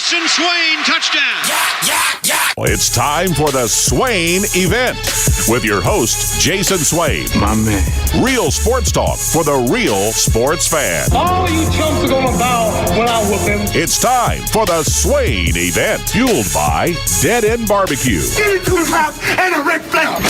Jason Swain, touchdown. It's time for the Swain Event with your host, Jason Swain. My man. Real sports talk for the real sports fan. All you chumps are gonna bow when I whoop him. It's time for the Swain Event, fueled by Dead End Barbecue. Get into his mouth and a Ric Flair.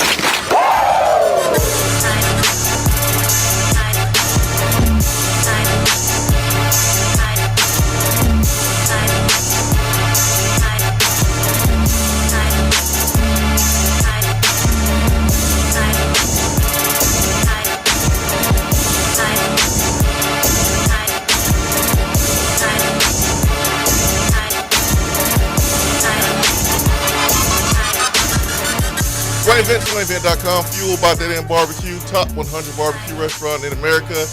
Swain Event, SwainEvent.com, fueled by Dead End Barbecue, top 100 barbecue restaurant in America.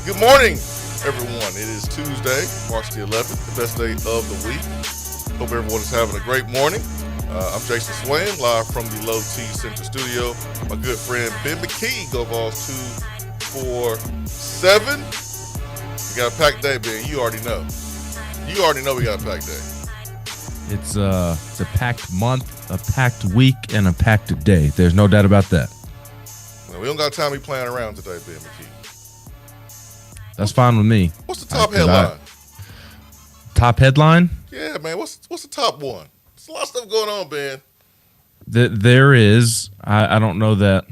Good morning, everyone. It is Tuesday, March the 11th, the best day of the week. Hope everyone is having a great morning. I'm Jason Swain, live from the Low T Center studio. My good friend Ben McKee, Go Vols 247. We got a packed day, Ben. You already know. You already know we got a packed day. It's a packed month, a packed week, and a packed day. There's no doubt about that. Well, we don't got time to be playing around today, Ben McKee. That's fine with me. What's the top headline? Top headline? Yeah, man. What's the top one? There's a lot of stuff going on, Ben. There is. I don't know that.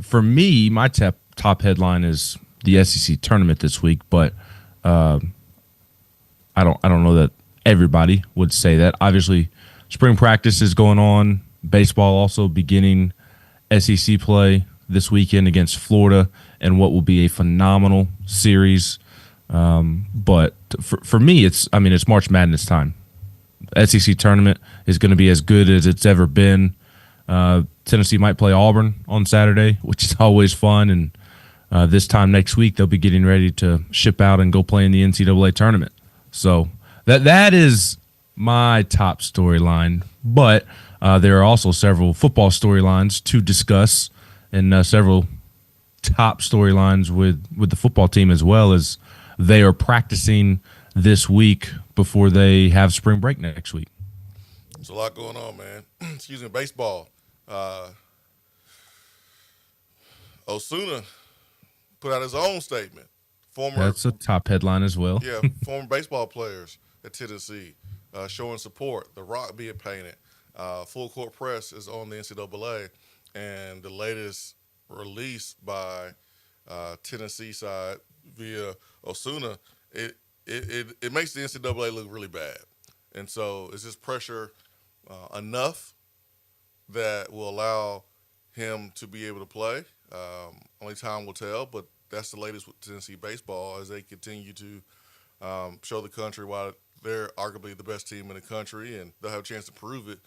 For me, my top headline is the SEC tournament this week, but I don't know that everybody would say that. Obviously, spring practice is going on. Baseball also beginning SEC play this weekend against Florida and what will be a phenomenal series. But for me, it's March Madness time. SEC tournament is going to be as good as it's ever been. Tennessee might play Auburn on Saturday, which is always fun. And this time next week, they'll be getting ready to ship out and go play in the NCAA tournament. So that is my top storyline, but there are also several football storylines to discuss and several top storylines with the football team as well, as they are practicing this week before they have spring break next week. There's a lot going on, man. Excuse me, baseball. Osuna put out his own statement. That's a top headline as well. Yeah, former baseball players at Tennessee showing support, the rock being painted. Full court press is on the NCAA, and the latest release by Tennessee side via Osuna, it makes the NCAA look really bad. And so is this pressure enough that will allow him to be able to play? Only time will tell, but that's the latest with Tennessee baseball as they continue to show the country why they're arguably the best team in the country, and they'll have a chance to prove it.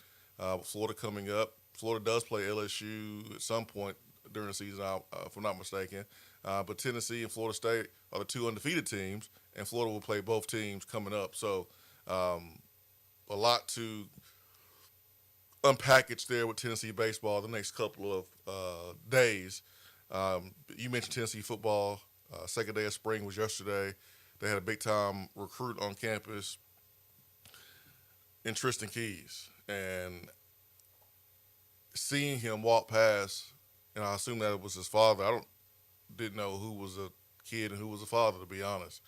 Florida coming up. Florida does play LSU at some point during the season, if I'm not mistaken. But Tennessee and Florida State are the two undefeated teams, and Florida will play both teams coming up. So a lot to unpackage there with Tennessee baseball the next couple of days. You mentioned Tennessee football. Second day of spring was yesterday. They had a big-time recruit on campus in Tristan Keys. And seeing him walk past, and I assume that it was his father. Didn't know who was a kid and who was a father, to be honest.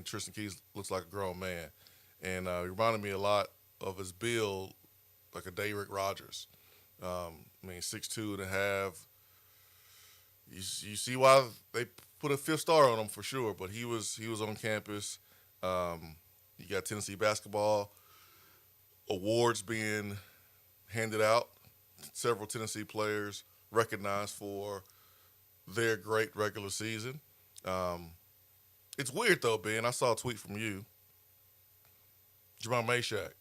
Tristan Keys looks like a grown man. And he reminded me a lot of his build, like a Derrick Rogers. 6'2" and a half. You see why they put a fifth star on him for sure, but he was on campus. You got Tennessee basketball awards being handed out. Several Tennessee players recognized for their great regular season. It's weird though, Ben. I saw a tweet from you. Jerome Mashack.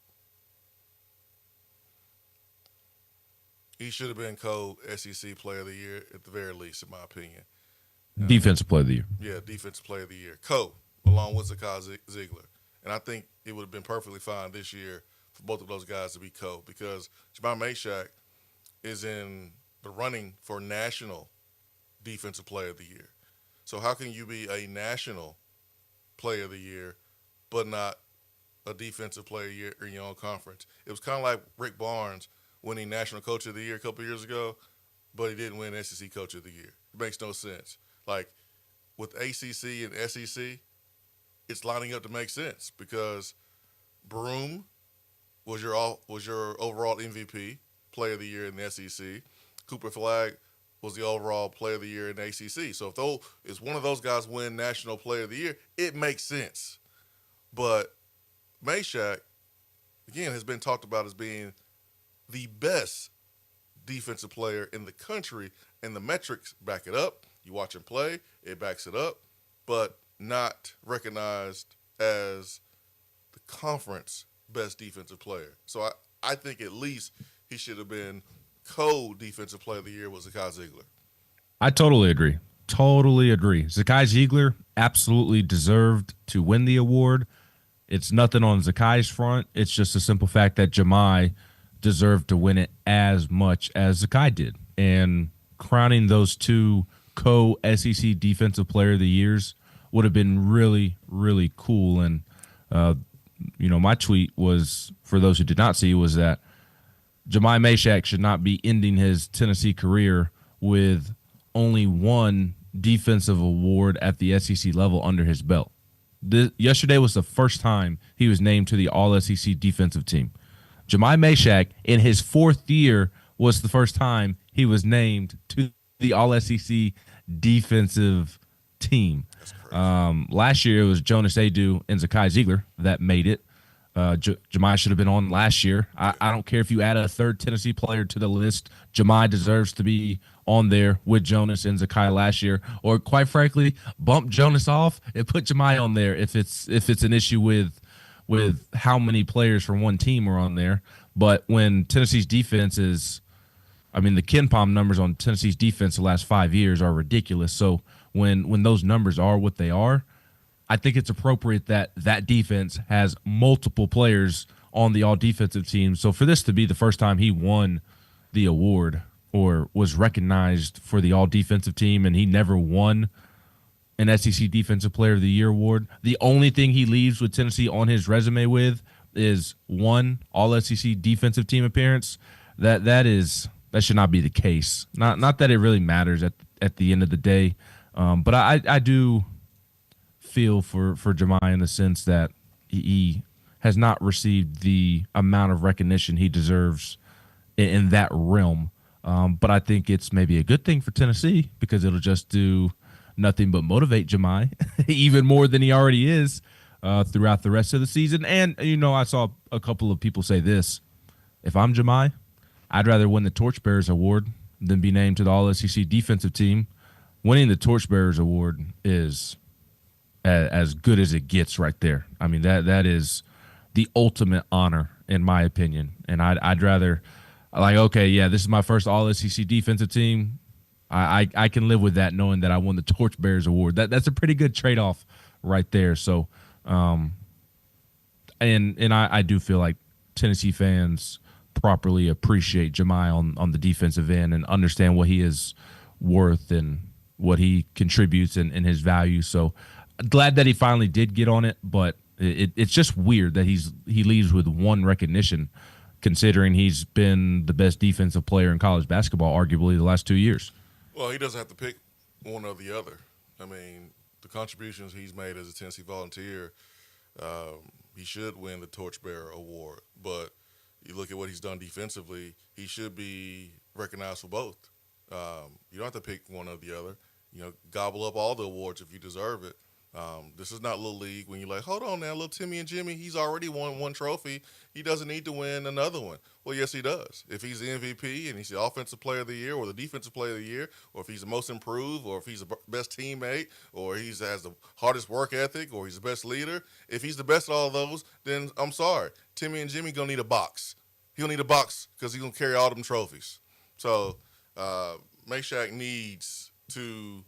He should have been co-SEC Player of the Year at the very least, in my opinion. Defensive Player of the Year. Yeah, Defensive Player of the Year. Along with Zakai Ziegler. And I think it would have been perfectly fine this year for both of those guys to be because Jerome Mashack is in the running for National Defensive Player of the Year. So how can you be a National Player of the Year but not a defensive player of the year in your own conference. It was kind of like Rick Barnes winning National Coach of the Year a couple years ago, but he didn't win SEC Coach of the Year. It makes no sense. Like with ACC and SEC, it's lining up to make sense because Broom was your overall MVP, Player of the Year in the SEC. Cooper Flagg was the overall Player of the Year in the ACC. So if one of those guys win National Player of the Year, it makes sense. But Meshack, again, has been talked about as being the best defensive player in the country, and the metrics back it up. You watch him play, it backs it up, but not recognized as the conference best defensive player. So I think at least he should have been co-defensive player of the year with Zakai Ziegler. I totally agree. Totally agree. Zakai Ziegler absolutely deserved to win the award. It's nothing on Zakai's front. It's just a simple fact that Jahmai deserved to win it as much as Zakai did. And crowning those two co-SEC Defensive Player of the Years would have been really, really cool. And, my tweet was, for those who did not see, was that Jahmai Meshack should not be ending his Tennessee career with only one defensive award at the SEC level under his belt. Yesterday was the first time he was named to the All-SEC defensive team. Jahmai Meshack, in his fourth year, was the first time he was named to the All-SEC defensive team. Last year, it was Jonas Adu and Zakai Ziegler that made it. Jahmai should have been on last year. I don't care if you add a third Tennessee player to the list. Jahmai deserves to be on there with Jonas and Zakai last year, or quite frankly, bump Jonas off and put Jahmai on there if it's an issue with how many players from one team are on there. But when Tennessee's defense is, the KenPom numbers on Tennessee's defense the last 5 years are ridiculous. So when those numbers are what they are, I think it's appropriate that that defense has multiple players on the all-defensive team. So for this to be the first time he won the award or was recognized for the all-defensive team, and he never won an SEC Defensive Player of the Year award, the only thing he leaves with Tennessee on his resume with is one all-SEC defensive team appearance. That should not be the case. Not that it really matters at the end of the day, but I do feel for Jahmai in the sense that he has not received the amount of recognition he deserves in that realm. But I think it's maybe a good thing for Tennessee because it'll just do nothing but motivate Jahmai even more than he already is throughout the rest of the season. And, I saw a couple of people say this. If I'm Jahmai, I'd rather win the Torchbearers Award than be named to the All-SEC defensive team. Winning the Torchbearers Award is as good as it gets right there. That is the ultimate honor, in my opinion. And I'd rather, this is my first All-SEC defensive team. I can live with that, knowing that I won the Torchbearers Award. That's a pretty good trade-off right there. So, I do feel like Tennessee fans properly appreciate Jahmai on the defensive end and understand what he is worth and what he contributes and his value. So glad that he finally did get on it, but it's just weird that he leaves with one recognition, considering he's been the best defensive player in college basketball arguably the last 2 years. Well, he doesn't have to pick one or the other. The contributions he's made as a Tennessee Volunteer, he should win the Torchbearer Award. But you look at what he's done defensively, he should be recognized for both. You don't have to pick one or the other. Gobble up all the awards if you deserve it. This is not Little League when you're like, hold on now, little Timmy and Jimmy, he's already won one trophy. He doesn't need to win another one. Well, yes, he does. If he's the MVP and he's the Offensive Player of the Year or the Defensive Player of the Year, or if he's the most improved, or if he's the best teammate, or he has the hardest work ethic, or he's the best leader, if he's the best at all of those, then I'm sorry. Timmy and Jimmy going to need a box. He'll need a box because he's going to carry all them trophies. So Meshack needs to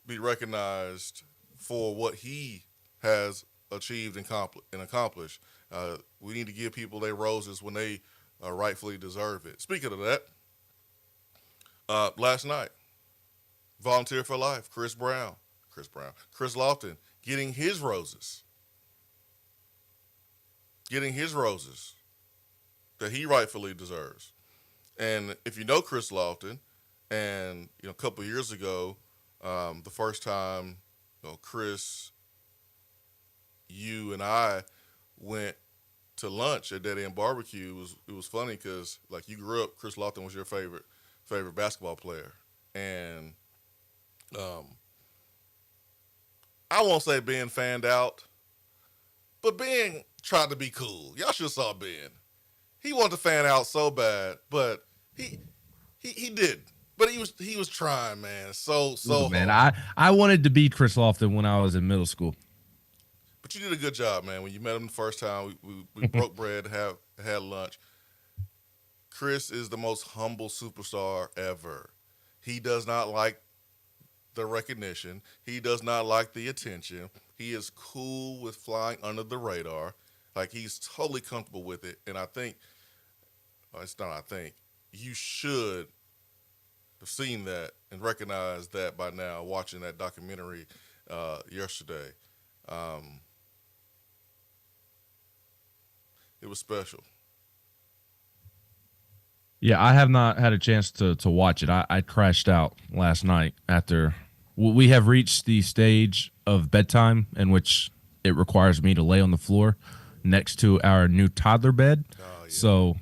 be recognized for what he has achieved and accomplished. We need to give people their roses when they rightfully deserve it. Speaking of that, last night, Volunteer for Life, Chris Lofton, getting his roses. getting his roses that he rightfully deserves. And if you know Chris Lofton, and a couple of years ago, the first time Chris, you and I went to lunch at Dead End Barbecue, it was funny because like you grew up, Chris Lofton was your favorite basketball player, and I won't say being fanned out, but Ben tried to be cool. Y'all should have saw Ben. He wanted to fan out so bad, but he did. But he was trying, man. So Man, hard. I wanted to be Chris Lofton when I was in middle school. But you did a good job, man. When you met him the first time, we broke bread, had lunch. Chris is the most humble superstar ever. He does not like the recognition. He does not like the attention. He is cool with flying under the radar. Like, he's totally comfortable with it. And I think, you should have seen that and recognized that by now, watching that documentary yesterday. It was special. Yeah, I have not had a chance to watch it. I crashed out last night after we have reached the stage of bedtime in which it requires me to lay on the floor next to our new toddler bed. Oh, yeah. So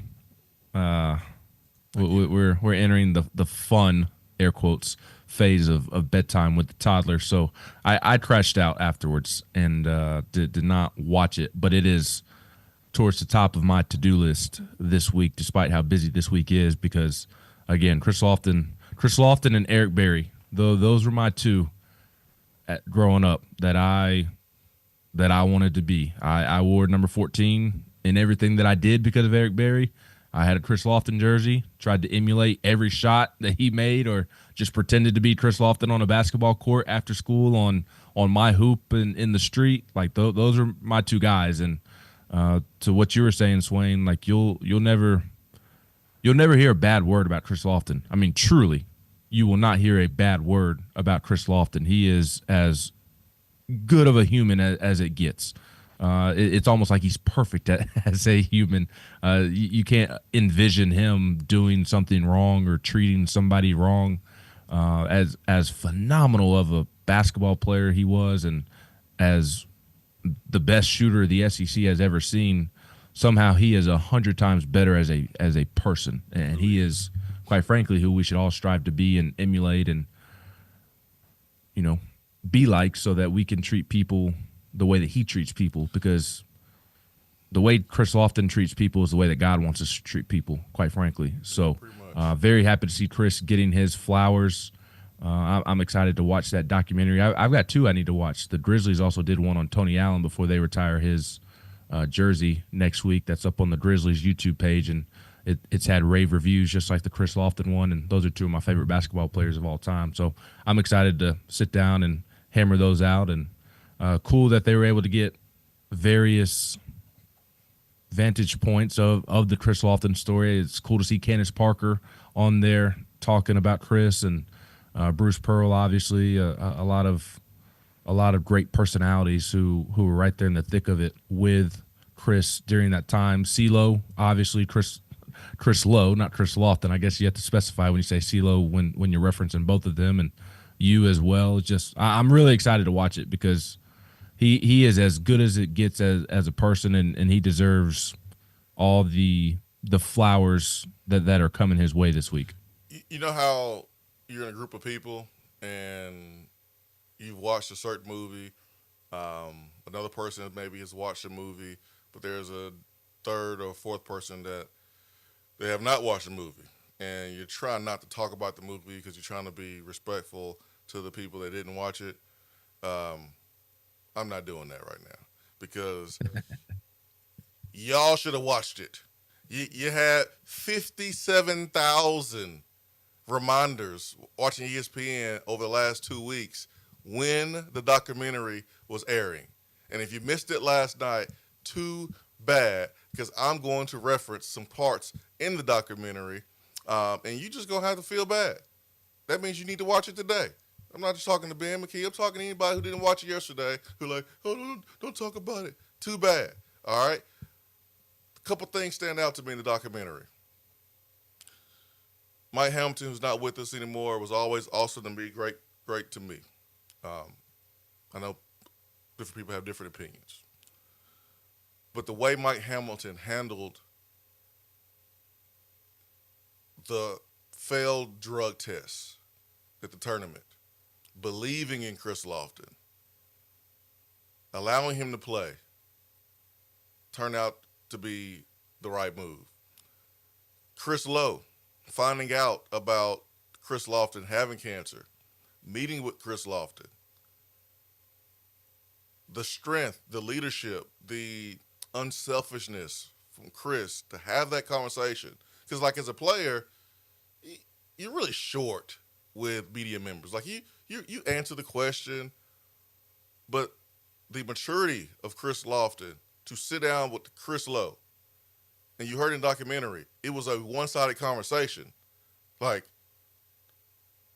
we're entering the fun, air quotes, phase of bedtime with the toddler. So I crashed out afterwards and did not watch it, but it is towards the top of my to-do list this week, despite how busy this week is, because again, Chris Lofton and Eric Berry, those were my two growing up that I wanted to be. I wore number 14 in everything that I did because of Eric Berry. I had a Chris Lofton jersey, tried to emulate every shot that he made, or just pretended to be Chris Lofton on a basketball court after school on my hoop in the street. Like those are my two guys. And to what you were saying, Swain, like you'll never hear a bad word about Chris Lofton. I mean, truly, you will not hear a bad word about Chris Lofton. He is as good of a human as it gets. It's almost like he's perfect as a human. You can't envision him doing something wrong or treating somebody wrong. As phenomenal of a basketball player he was, and as the best shooter the SEC has ever seen, somehow he is 100 times better as a person, and he is, quite frankly, who we should all strive to be and emulate and be like, so that we can treat people the way that he treats people, because the way Chris Lofton treats people is the way that God wants us to treat people, quite frankly. So very happy to see Chris getting his flowers. I'm excited to watch that documentary. I've got two I need to watch. The Grizzlies also did one on Tony Allen before they retire his jersey next week. That's up on the Grizzlies YouTube page, and it's had rave reviews just like the Chris Lofton one, and those are two of my favorite basketball players of all time. So I'm excited to sit down and hammer those out, and cool that they were able to get various vantage points of the Chris Lofton story. It's cool to see Candace Parker on there talking about Chris, and Bruce Pearl, obviously, a lot of great personalities who were right there in the thick of it with Chris during that time. CeeLo, obviously, Chris Lowe, not Chris Lofton. I guess you have to specify when you say CeeLo when you're referencing both of them, and you as well. It's just I'm really excited to watch it because he is as good as it gets as a person, and he deserves all the flowers that are coming his way this week. You know how you're in a group of people and you've watched a certain movie, another person maybe has watched a movie, but there's a third or fourth person that they have not watched a movie, and you're trying not to talk about the movie because you're trying to be respectful to the people that didn't watch it. I'm not doing that right now because y'all should have watched it. You had 57,000 reminders watching ESPN over the last 2 weeks when the documentary was airing. And if you missed it last night, too bad, because I'm going to reference some parts in the documentary, and you just going to have to feel bad. That means you need to watch it today. I'm not just talking to Ben McKee. I'm talking to anybody who didn't watch it yesterday who like, oh, don't talk about it. Too bad. All right? couple things stand out to me in the documentary. Mike Hamilton, who's not with us anymore, was always awesome to me, great to me. I know different people have different opinions. But the way Mike Hamilton handled the failed drug tests at the tournament, believing in Chris Lofton, allowing him to play, turned out to be the right move. Chris Lowe, finding out about Chris Lofton having cancer, meeting with Chris Lofton, the strength, the leadership, the unselfishness from Chris to have that conversation. Because, like, as a player, you're really short with media members. Like, you answer the question, but the maturity of Chris Lofton to sit down with Chris Lowe, and you heard in the documentary, it was a one-sided conversation. Like,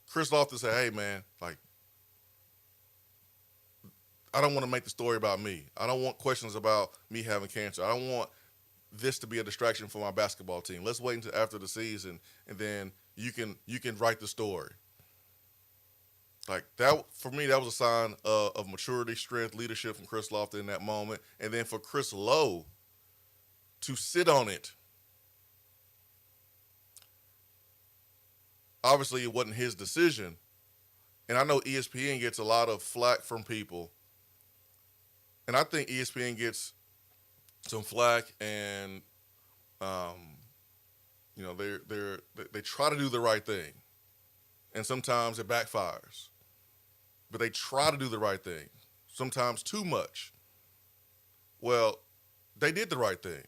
Chris Lofton said, hey, man, like, I don't want to make the story about me. I don't want questions about me having cancer. I don't want this to be a distraction for my basketball team. Let's wait until after the season, and then you can write the story. Like, that, for me, that was a sign of maturity, strength, leadership from Chris Lofton in that moment. And then for Chris Lowe to sit on it. Obviously, it wasn't his decision. And I know ESPN gets a lot of flack from people. And I think ESPN gets some flack, and they try to do the right thing, and sometimes it backfires. But they try to do the right thing, sometimes too much. Well, they did the right thing.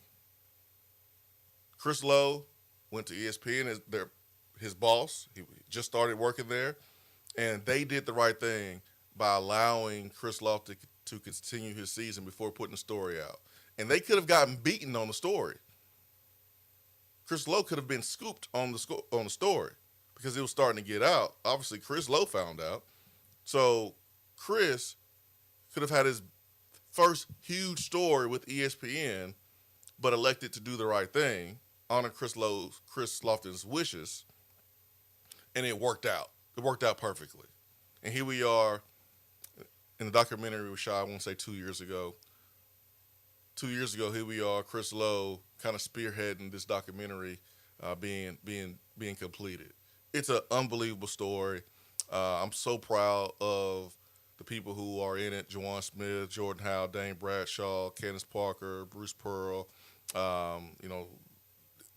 Chris Lowe went to ESPN as his boss. He just started working there, and they did the right thing by allowing Chris Lofton to continue his season before putting the story out. And they could have gotten beaten on the story. Chris Lowe could have been scooped on the story because it was starting to get out. Obviously, Chris Lowe found out. So Chris could have had his first huge story with ESPN, but elected to do the right thing, honor Chris Lofton's wishes, and it worked out. It worked out perfectly. And here we are in the documentary we shot, I want to say 2 years ago. 2 years ago, here we are, Chris Lowe kind of spearheading this documentary being completed. It's an unbelievable story. I'm so proud of the people who are in it: Juwan Smith, Jordan Howe, Dane Bradshaw, Candace Parker, Bruce Pearl.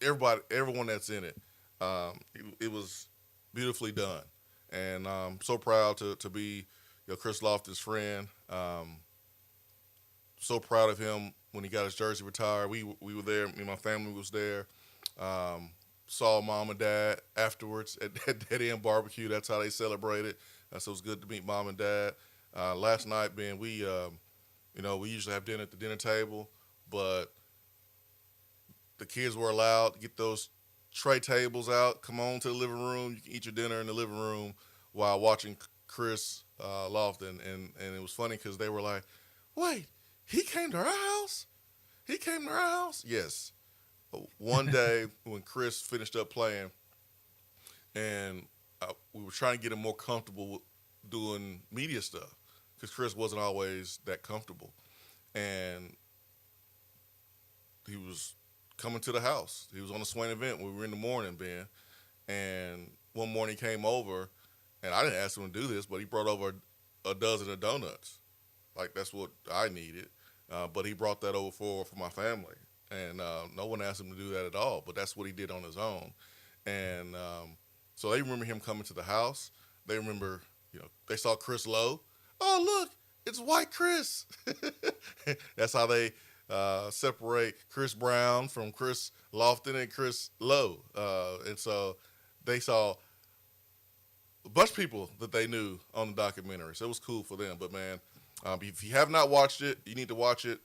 Everyone that's in it. It was beautifully done, and I'm so proud to be Chris Lofton's friend. So proud of him when he got his jersey retired. We were there. Me and my family was there. Saw mom and dad afterwards at Dead End Barbecue. That's how they celebrated. So it was good to meet mom and dad. Last night, Ben, we usually have dinner at the dinner table, but the kids were allowed to get those tray tables out. Come on to the living room. You can eat your dinner in the living room while watching Chris Lofton. And it was funny because they were like, wait, he came to our house? He came to our house? Yes. One day when Chris finished up playing, and we were trying to get him more comfortable doing media stuff because Chris wasn't always that comfortable. And he was coming to the house. He was on the Swain Event. We were in the morning, Ben. And one morning he came over, and I didn't ask him to do this, but he brought over a dozen of donuts. Like, that's what I needed. But he brought that over for my family. And no one asked him to do that at all, but that's what he did on his own. And so they remember him coming to the house. They remember, they saw Chris Lowe. Oh, look, it's White Chris. That's how they separate Chris Brown from Chris Lofton and Chris Lowe. And so they saw a bunch of people that they knew on the documentary. So it was cool for them. But, man, if you have not watched it, you need to watch it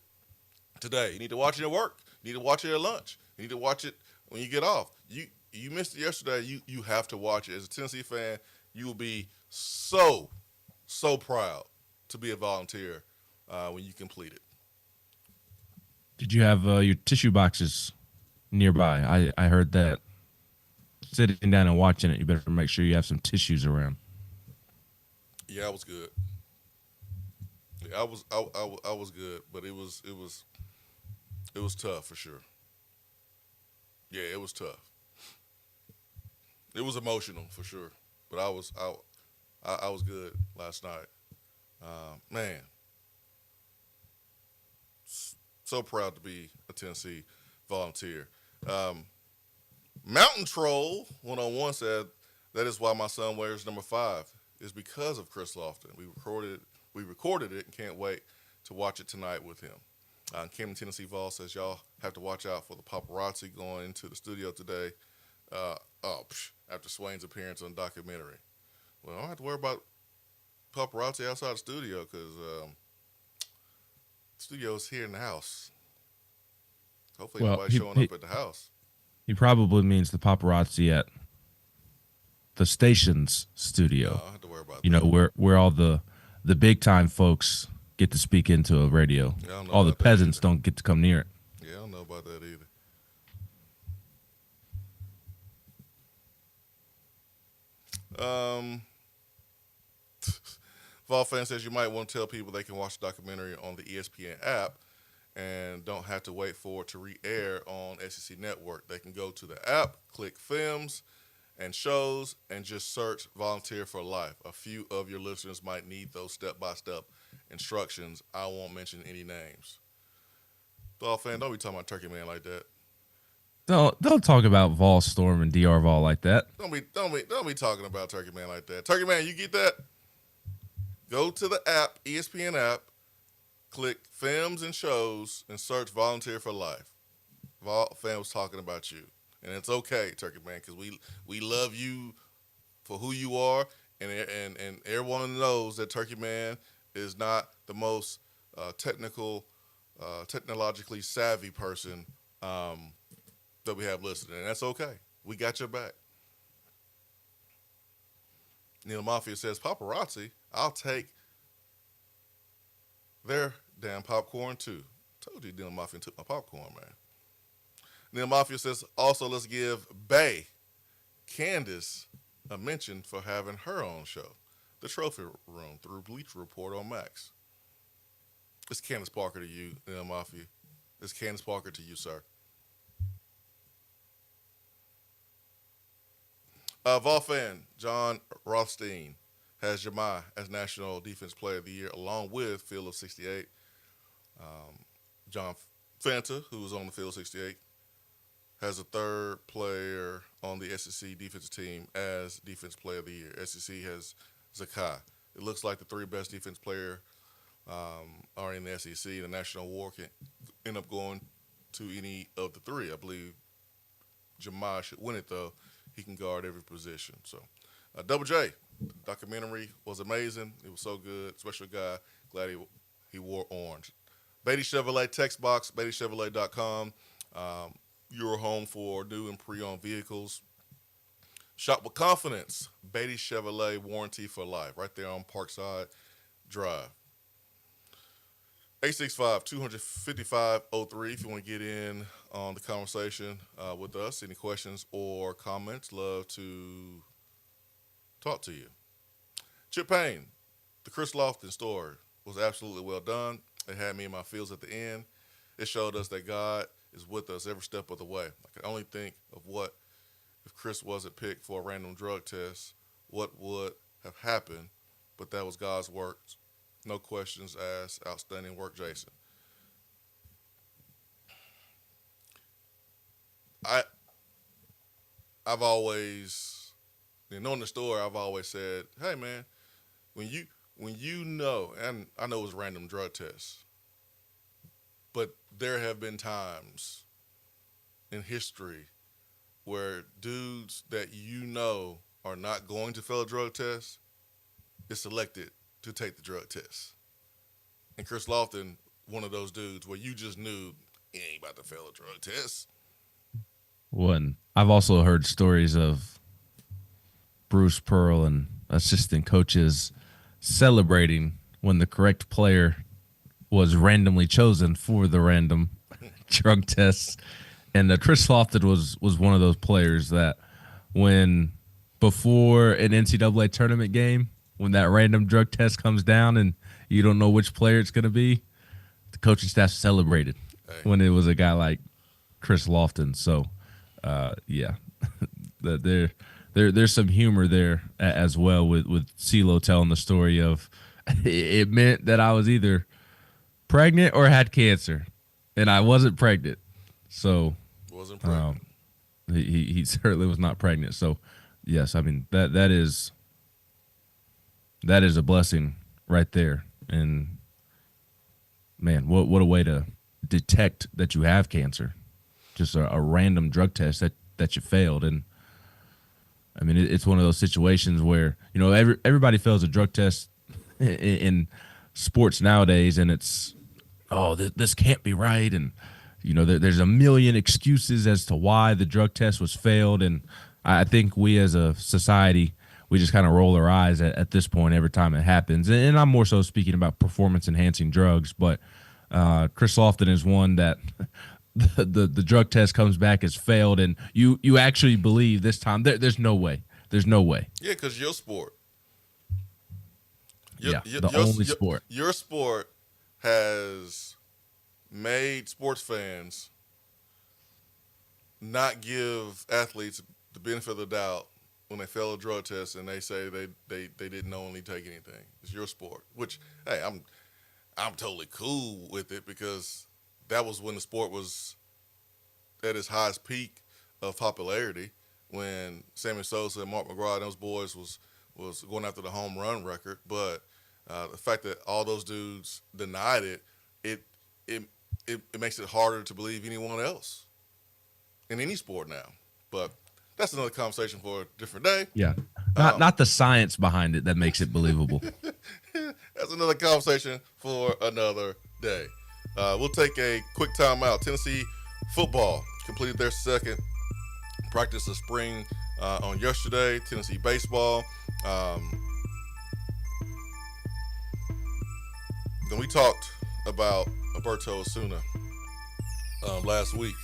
today. You need to watch it at work. You need to watch it at lunch. You need to watch it when you get off. You missed it yesterday. You have to watch it. As a Tennessee fan, you will be so proud to be a volunteer when you complete it. Did you have your tissue boxes nearby? I heard that sitting down and watching it, you better make sure you have some tissues around. Yeah, I was good. Yeah, I was good, but it was tough for sure. Yeah, it was tough. It was emotional for sure, but I was good last night. Man, so proud to be a Tennessee Volunteer. Mountain Troll 101 said that is why my son wears number 5 is because of Chris Lofton. We recorded it and can't wait to watch it tonight with him. Camden, Tennessee Vol says y'all have to watch out for the paparazzi going into the studio today. After Swain's appearance on the documentary. Well, I don't have to worry about paparazzi outside the studio because the studio's here in the house. Hopefully nobody's showing up at the house. He probably means the paparazzi at the station's studio. No, I don't have to worry about that. You know, where all the big time folks get to speak into a radio. Yeah, all the peasants don't get to come near it. Yeah, I don't know about that either. Vol fan says you might want to tell people they can watch the documentary on the ESPN app and don't have to wait for it to re-air on SEC Network. They can go to the app, click films and shows, and just search Volunteer for Life. A few of your listeners might need those step-by-step instructions. I won't mention any names. Vol fan, don't be talking about Turkey Man like that. Don't talk about Vol Storm and DR Vol like that. Don't be talking about Turkey Man like that. Turkey Man, you get that? Go to the app, ESPN app, click films and shows, and search Volunteer for Life. Vol fan was talking about you. And it's okay, Turkey Man, because we love you for who you are, and everyone knows that Turkey Man is not the most technologically savvy person that we have listening, and that's okay. We got your back. Neil Mafia says, paparazzi, I'll take their damn popcorn too. Told you Neil Mafia took my popcorn, man. Neil Mafia says, also let's give Bay Candace a mention for having her own show, The Trophy Room, through Bleacher Report on Max. It's Candace Parker to you, Neil Mafia. It's Candace Parker to you, sir. Vol fan John Rothstein has Jemai as National Defense Player of the Year, along with Field of 68. John Fanta, who was on the Field of 68, has a third player on the SEC defensive team as Defense Player of the Year. SEC has Zakai. It looks like the 3 best defense players are in the SEC. The national award can end up going to any of the 3. I believe Jemai should win it, though. He can guard every position. So, Double J, the documentary was amazing. It was so good. Special guy. Glad he wore orange. Beatty Chevrolet text box, BeattyChevrolet.com. Your home for new and pre-owned vehicles. Shop with confidence. Beatty Chevrolet, warranty for life. Right there on Parkside Drive. 865-255-03 if you want to get in on the conversation with us. Any questions or comments, love to talk to you. Chip Payne, the Chris Lofton story was absolutely well done. It had me in my feels at the end. It showed us that God is with us every step of the way. I can only think of what, if Chris wasn't picked for a random drug test, what would have happened, but that was God's work. No questions asked. Outstanding work, Jason. I've always, knowing the story, I've always said, hey man, when you know, and I know it was a random drug test, but there have been times in history where dudes that you know are not going to fail a drug test is selected to take the drug test. And Chris Lofton, one of those dudes where you just knew he ain't about to fail a drug test. One. I've also heard stories of Bruce Pearl and assistant coaches celebrating when the correct player was randomly chosen for the random drug tests. And Chris Lofton was one of those players that before an NCAA tournament game, when that random drug test comes down and you don't know which player it's going to be, the coaching staff celebrated when it was a guy like Chris Lofton. So, there's some humor there as well with CeeLo telling the story of it meant that I was either pregnant or had cancer, and I wasn't pregnant. So wasn't pregnant. He certainly was not pregnant. So yes, I mean that is a blessing right there. And man, what a way to detect that you have cancer. Just a random drug test that you failed. And I mean, it's one of those situations where, everybody fails a drug test in sports nowadays, and it's, this can't be right. And, there's a million excuses as to why the drug test was failed. And I think we as a society, we just kind of roll our eyes at this point every time it happens. And I'm more so speaking about performance-enhancing drugs, but Chris Lofton is one that the drug test comes back as failed, and you actually believe this time there's no way. There's no way. Yeah, because your sport. The only sport. Your sport has made sports fans not give athletes the benefit of the doubt when they fail a drug test and they say they didn't knowingly take anything. It's your sport, which, hey, I'm totally cool with it, because that was when the sport was at its highest peak of popularity, when Sammy Sosa and Mark McGraw and those boys was going after the home run record. But the fact that all those dudes denied it makes it harder to believe anyone else in any sport now. But that's another conversation for a different day. Yeah, not the science behind it that makes it believable. That's another conversation for another day. We'll take a quick timeout. Tennessee football completed their second practice of spring on yesterday. Tennessee baseball. Then we talked about Alberto Osuna last week.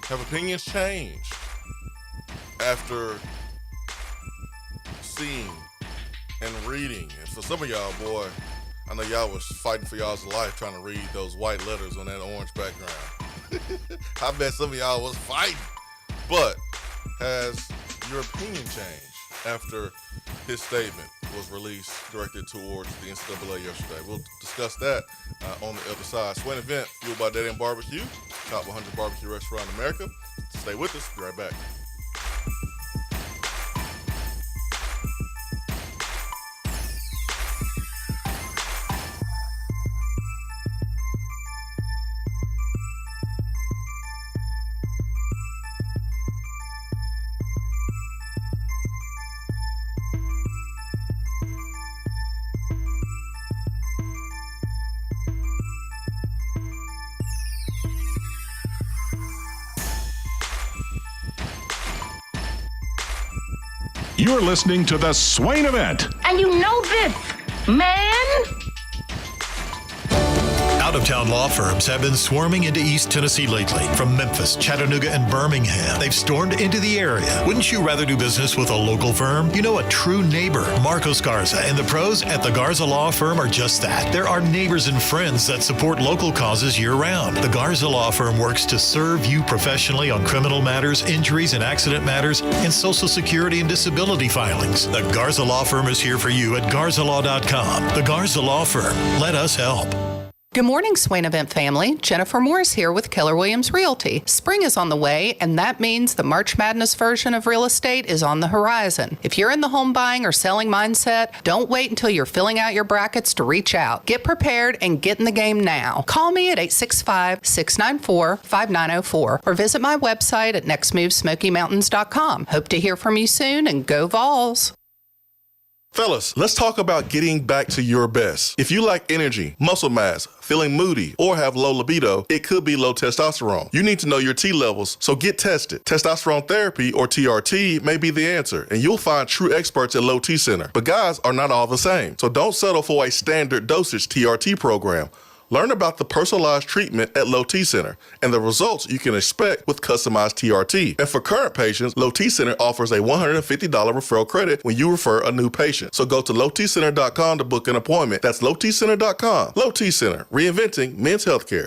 Have opinions changed after seeing and reading? And for some of y'all, boy, I know y'all was fighting for y'all's life trying to read those white letters on that orange background. I bet some of y'all was fighting. But has your opinion changed after his statement was released directed towards the NCAA yesterday? We'll discuss that on the other side. Swain Event, fueled by Dead End Barbecue, top 100 barbecue restaurant in America. Stay with us. Be right back. You're listening to the Swain Event. And you know this, man. Out-of-town law firms have been swarming into East Tennessee lately. From Memphis, Chattanooga, and Birmingham, they've stormed into the area. Wouldn't you rather do business with a local firm? You know, a true neighbor. Marcos Garza and the pros at the Garza Law Firm are just that. There are neighbors and friends that support local causes year-round. The Garza Law Firm works to serve you professionally on criminal matters, injuries and accident matters, and Social Security and disability filings. The Garza Law Firm is here for you at garzalaw.com. The Garza Law Firm. Let us help. Good morning, Swain Event family. Jennifer Morris here with Keller Williams Realty. Spring is on the way, and that means the March Madness version of real estate is on the horizon. If you're in the home buying or selling mindset, don't wait until you're filling out your brackets to reach out. Get prepared and get in the game now. Call me at 865-694-5904 or visit my website at nextmovesmokymountains.com. Hope to hear from you soon, and go Vols. Fellas, let's talk about getting back to your best. If you lack energy, muscle mass, feeling moody, or have low libido, it could be low testosterone. You need to know your T levels, so get tested. Testosterone therapy, or TRT, may be the answer, and you'll find true experts at Low T Center. But guys are not all the same, so don't settle for a standard dosage TRT program. Learn about the personalized treatment at Low T Center and the results you can expect with customized TRT. And for current patients, Low T Center offers a $150 referral credit when you refer a new patient. So go to lowtcenter.com to book an appointment. That's lowtcenter.com. Low T Center, reinventing men's healthcare.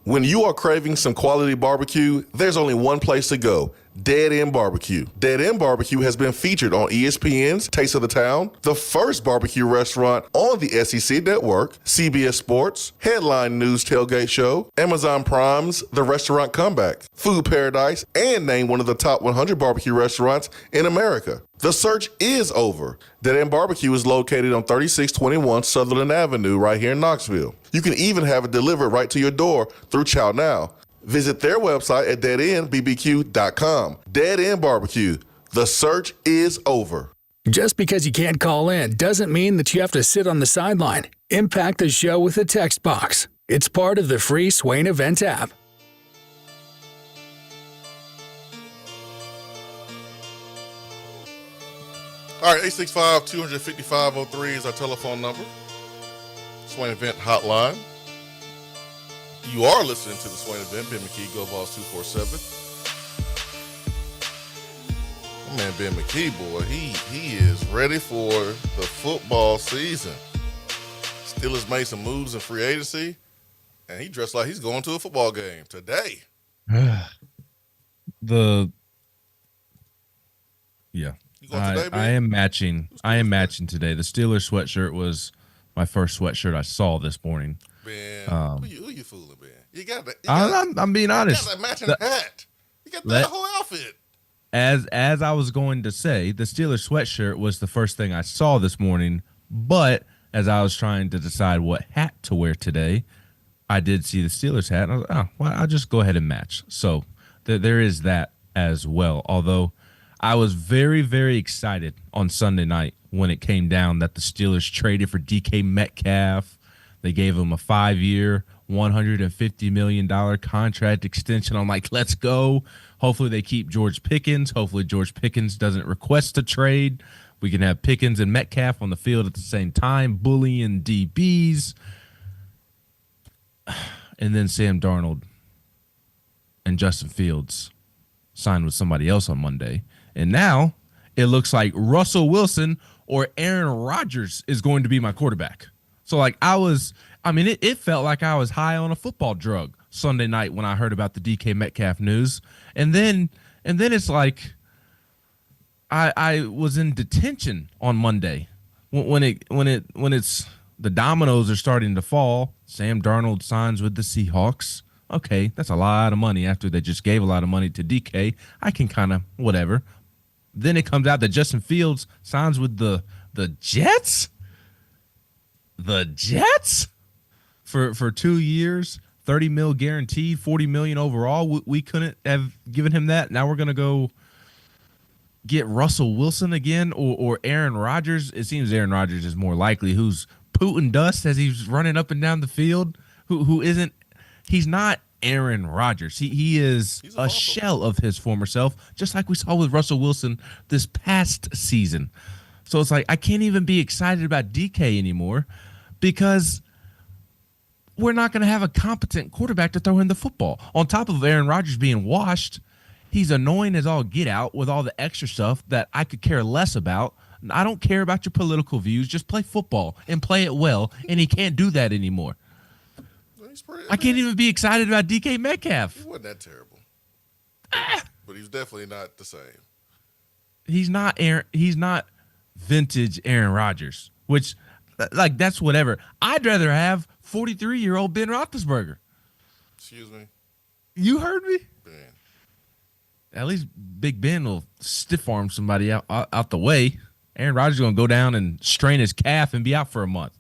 When you are craving some quality barbecue, there's only one place to go. Dead End Barbecue. Dead End Barbecue has been featured on ESPN's Taste of the Town, the first barbecue restaurant on the SEC Network, CBS Sports, Headline News Tailgate Show, Amazon Prime's The Restaurant Comeback, Food Paradise, and named one of the top 100 barbecue restaurants in America. The search is over. Dead End Barbecue is located on 3621 Sutherland Avenue right here in Knoxville. You can even have it delivered right to your door through Chow Now. Visit their website at deadendbbq.com. Dead End Barbecue. The search is over. Just because you can't call in doesn't mean that you have to sit on the sideline. Impact the show with a text box. It's part of the free Swain Event app. All right, 865-255-03 is our telephone number. Swain Event hotline. You are listening to the Swain Event. Ben McKee, Go Vols 247. My man Ben McKee, boy, he is ready for the football season. Steelers made some moves in free agency, and he dressed like he's going to a football game today. Yeah. You going today, Ben? I am matching today. The Steelers sweatshirt was my first sweatshirt I saw this morning. Ben, who you fooling, Ben? You got that. I'm being honest. You got that matching hat. You got that whole outfit. As I was going to say, the Steelers sweatshirt was the first thing I saw this morning. But as I was trying to decide what hat to wear today, I did see the Steelers hat. And I was like, I'll just go ahead and match. So there is that as well. Although I was very, very excited on Sunday night when it came down that the Steelers traded for DK Metcalf. They gave him a 5-year, $150 million contract extension. I'm like, let's go. Hopefully they keep George Pickens. Hopefully George Pickens doesn't request a trade. We can have Pickens and Metcalf on the field at the same time, bullying DBs. And then Sam Darnold and Justin Fields signed with somebody else on Monday. And now it looks like Russell Wilson or Aaron Rodgers is going to be my quarterback. So, it felt like I was high on a football drug Sunday night when I heard about the DK Metcalf news. And then it's like I was in detention on Monday when it's the dominoes are starting to fall. Sam Darnold signs with the Seahawks. Okay, that's a lot of money after they just gave a lot of money to DK. I can kind of whatever. Then it comes out that Justin Fields signs with the Jets. The Jets for 2 years, $30 million guaranteed, $40 million overall. We couldn't have given him that. Now we're gonna go get Russell Wilson again or Aaron Rodgers. It seems Aaron Rodgers is more likely, who's pooting dust as he's running up and down the field. He's not Aaron Rodgers. He is a shell of his former self, just like we saw with Russell Wilson this past season. So it's like I can't even be excited about DK anymore because we're not going to have a competent quarterback to throw in the football. On top of Aaron Rodgers being washed, he's annoying as all get out with all the extra stuff that I could care less about. I don't care about your political views. Just play football and play it well, and he can't do that anymore. I can't even be excited about DK Metcalf. He wasn't that terrible. But he's definitely not the same. He's not vintage Aaron Rodgers, which, that's whatever. I'd rather have 43-year-old Ben Roethlisberger. Excuse me? You heard me? Ben. At least Big Ben will stiff arm somebody out the way. Aaron Rodgers is going to go down and strain his calf and be out for a month.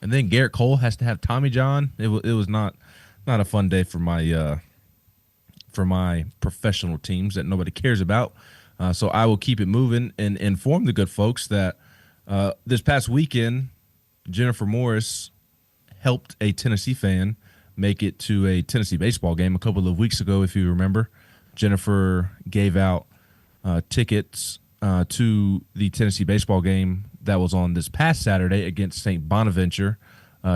And then Garrett Cole has to have Tommy John. It was not a fun day for my professional teams that nobody cares about. So I will keep it moving and inform the good folks that this past weekend, Jennifer Morris helped a Tennessee fan make it to a Tennessee baseball game a couple of weeks ago, if you remember. Jennifer gave out tickets to the Tennessee baseball game that was on this past Saturday against St. Bonaventure.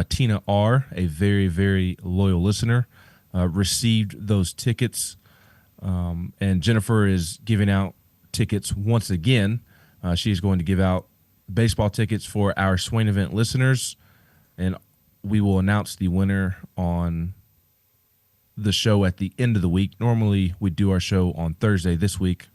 Tina R., a very, very loyal listener, received those tickets. And Jennifer is giving out tickets once again. She's going to give out baseball tickets for our Swain Event listeners, and we will announce the winner on the show at the end of the week. Normally, we do our show on Thursday. This week,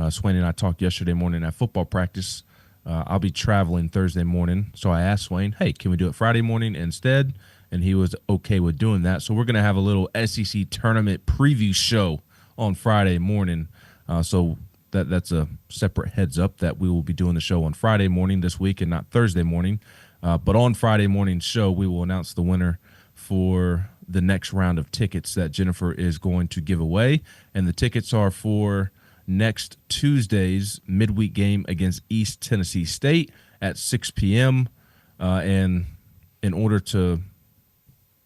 Swain and I talked yesterday morning at football practice. I'll be traveling Thursday morning, so I asked Swain, hey, can we do it Friday morning instead? And he was okay with doing that. So we're going to have a little SEC tournament preview show on Friday morning. So that's a separate heads up that we will be doing the show on Friday morning this week and not Thursday morning. But on Friday morning's show, we will announce the winner for the next round of tickets that Jennifer is going to give away. And the tickets are for next Tuesday's midweek game against East Tennessee State at 6 p.m. And in order to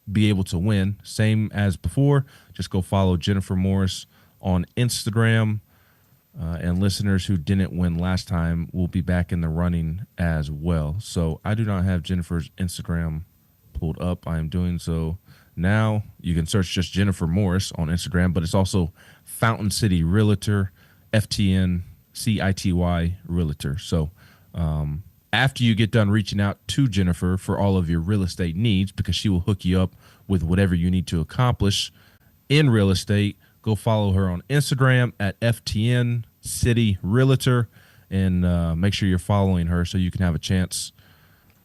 be able to win, same as before, just go follow Jennifer Morris on Instagram. And listeners who didn't win last time will be back in the running as well. So I do not have Jennifer's Instagram pulled up. I am doing so now. You can search just Jennifer Morris on Instagram, but it's also Fountain City Realtor, FTN CITY Realtor. So after you get done reaching out to Jennifer for all of your real estate needs, because she will hook you up with whatever you need to accomplish in real estate, go follow her on Instagram at FTN City Realtor, and make sure you're following her so you can have a chance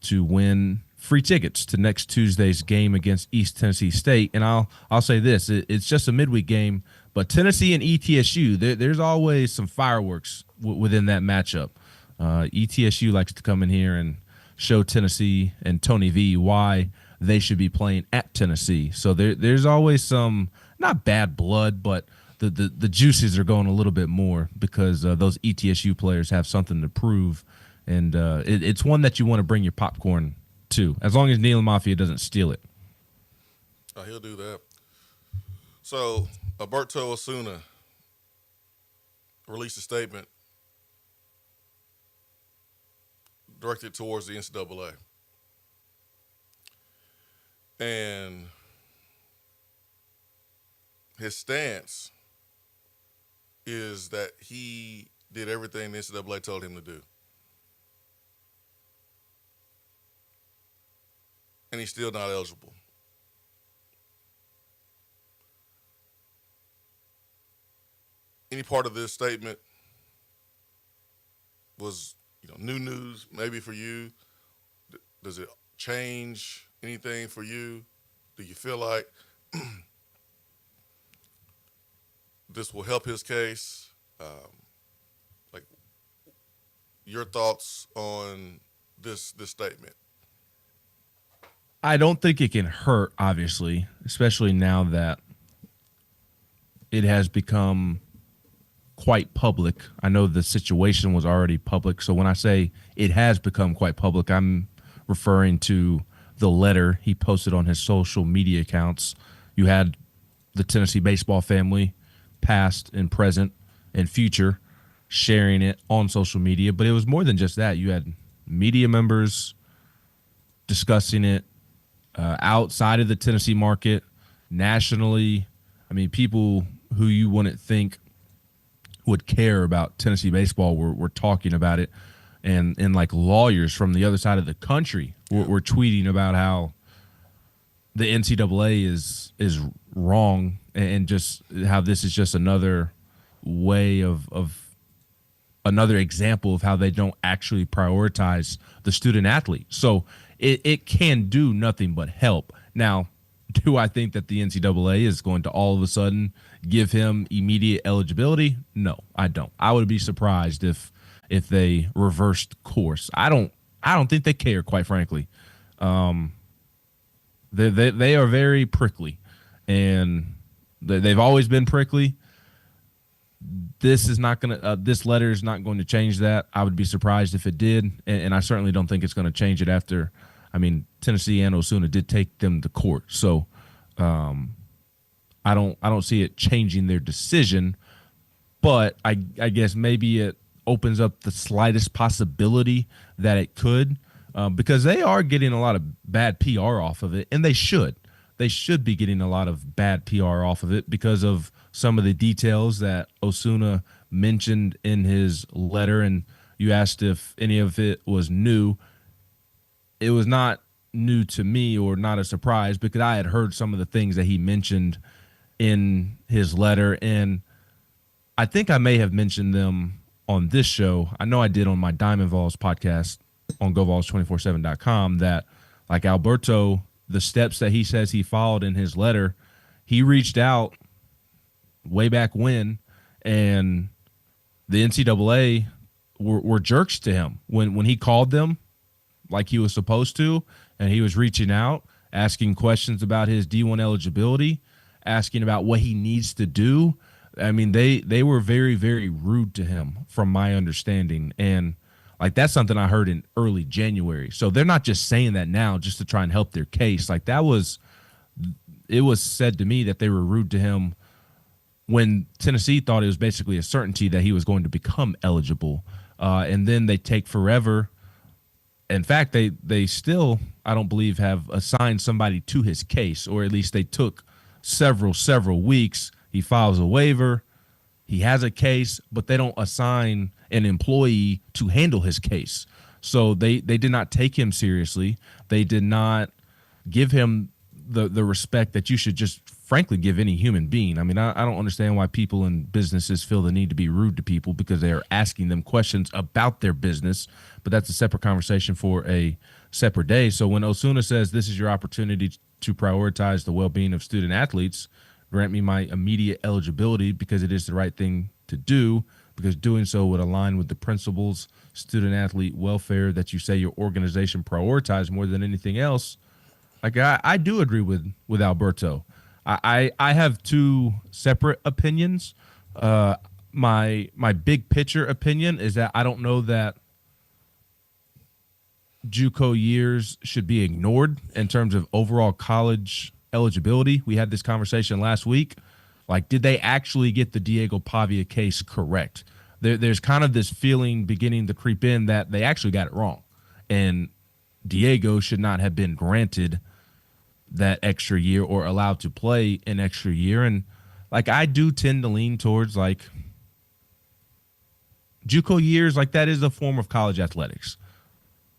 to win free tickets to next Tuesday's game against East Tennessee State. And I'll say this, it's just a midweek game, but Tennessee and ETSU, there's always some fireworks within that matchup. ETSU likes to come in here and show Tennessee and Tony V why they should be playing at Tennessee. So there's always some, not bad blood, but the juices are going a little bit more because those ETSU players have something to prove. And it's one that you want to bring your popcorn to, as long as Neil Mafia doesn't steal it. He'll do that. So Alberto Osuna released a statement directed towards the NCAA. And his stance is that he did everything the NCAA told him to do. And he's still not eligible. Any part of this statement was, new news maybe for you? Does it change anything for you? Do you feel like this will help his case? Like, your thoughts on this statement? I don't think it can hurt, obviously, especially now that it has become quite public. I know the situation was already public, so when I say it has become quite public, I'm referring to the letter he posted on his social media accounts. You had the Tennessee baseball family, past and present and future, sharing it on social media, but it was more than just that. You had media members discussing it outside of the Tennessee market, nationally. I mean, people who you wouldn't think would care about Tennessee baseball were talking about it, and like lawyers from the other side of the country were tweeting about how the NCAA is wrong, and just how this is just another way of another example of how they don't actually prioritize the student athlete. So it can do nothing but help. Now, do I think that the NCAA is going to all of a sudden give him immediate eligibility? No, I don't. I would be surprised if they reversed course. I don't think they care, quite frankly. They are very prickly, and they've always been prickly. This letter is not going to change that. I would be surprised if it did, and I certainly don't think it's going to change it after. I mean, Tennessee and Osuna did take them to court, so I don't see it changing their decision. But I guess maybe it opens up the slightest possibility that it could. because they are getting a lot of bad PR off of it, and they should. They should be getting a lot of bad PR off of it because of some of the details that Osuna mentioned in his letter. And you asked if any of it was new. It was not new to me or not a surprise because I had heard some of the things that he mentioned in his letter. And I think I may have mentioned them on this show. I know I did on my Diamond Vols podcast on GoVols247.com that, like Alberto, the steps that he says he followed in his letter, he reached out way back when, and the NCAA were jerks to him when he called them like he was supposed to, and he was reaching out, asking questions about his D1 eligibility, asking about what he needs to do. I mean, they were very, very rude to him from my understanding, and like that's something I heard in early January. So they're not just saying that now just to try and help their case. Like it was said to me that they were rude to him when Tennessee thought it was basically a certainty that he was going to become eligible. And then they take forever. In fact, they still, I don't believe, have assigned somebody to his case, or at least they took several weeks. He files a waiver. He has a case, but they don't assign an employee to handle his case. So they did not take him seriously. They did not give him the respect that you should just frankly give any human being. I mean, I don't understand why people in businesses feel the need to be rude to people because they are asking them questions about their business, but that's a separate conversation for a separate day. So when Osuna says this is your opportunity to prioritize the well-being of student athletes, grant me my immediate eligibility because it is the right thing to do, because doing so would align with the principles, student athlete welfare that you say your organization prioritizes more than anything else. Like I do agree with Alberto. I have two separate opinions. My big picture opinion is that I don't know that JUCO years should be ignored in terms of overall college eligibility. We had this conversation last week. Like, did they actually get the Diego Pavia case correct? There's kind of this feeling beginning to creep in that they actually got it wrong, and Diego should not have been granted that extra year or allowed to play an extra year. And like, I do tend to lean towards like JUCO years, like that is a form of college athletics.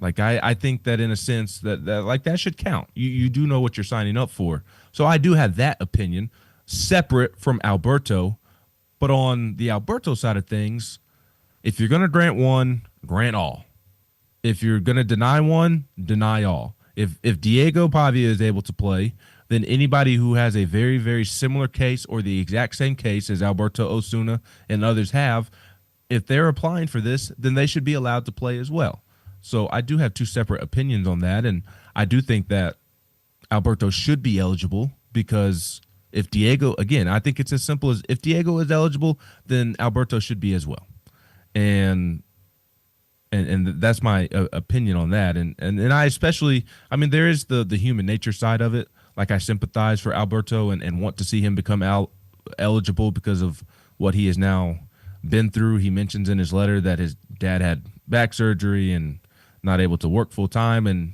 Like I think that in a sense that like that should count. You do know what you're signing up for. So I do have that opinion separate from Alberto. But on the Alberto side of things, if you're going to grant one, grant all. If you're going to deny one, deny all. If Diego Pavia is able to play, then anybody who has a very, very similar case or the exact same case as Alberto Osuna and others have, if they're applying for this, then they should be allowed to play as well. So I do have two separate opinions on that, and I do think that Alberto should be eligible because if Diego, again, I think it's as simple as if Diego is eligible, then Alberto should be as well. And that's my opinion on that. And I especially, I mean, there is the human nature side of it. Like I sympathize for Alberto and want to see him become eligible because of what he has now been through. He mentions in his letter that his dad had back surgery and not able to work full time. And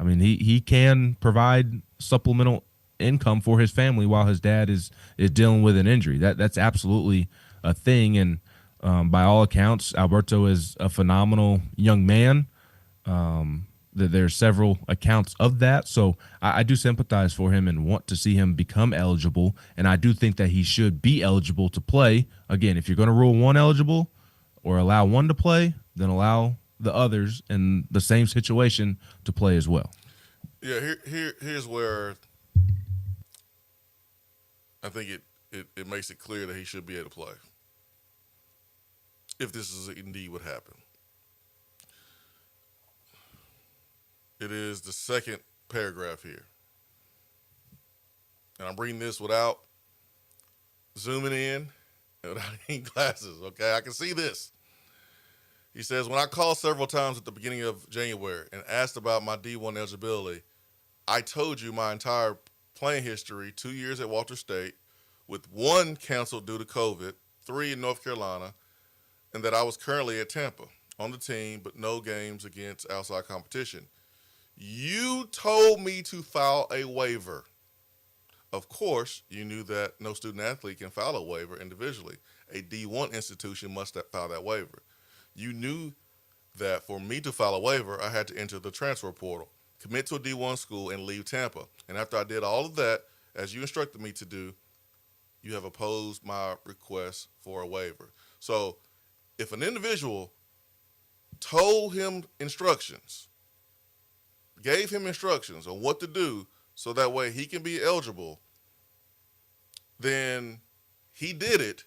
I mean, he can provide supplemental income for his family while his dad is dealing with an injury. That's absolutely a thing. And by all accounts, Alberto is a phenomenal young man. There's several accounts of that. So I do sympathize for him and want to see him become eligible. And I do think that he should be eligible to play. Again, if you're going to rule one eligible or allow one to play, then allow the others in the same situation to play as well. Yeah, here's where I think it makes it clear that he should be able to play, if this is indeed what happened. It is the second paragraph here. And I'm reading this without zooming in and without any glasses, okay? I can see this. He says, when I called several times at the beginning of January and asked about my D1 eligibility, I told you my entire playing history, 2 years at Walter State, with 1 canceled due to COVID, 3 in North Carolina, and that I was currently at Tampa on the team, but no games against outside competition. You told me to file a waiver. Of course, you knew that no student athlete can file a waiver individually. A D1 institution must file that waiver. You knew that for me to file a waiver, I had to enter the transfer portal, commit to a D1 school, and leave Tampa. And after I did all of that, as you instructed me to do, you have opposed my request for a waiver. So if an individual told him instructions, gave him instructions on what to do so that way he can be eligible, then he did it.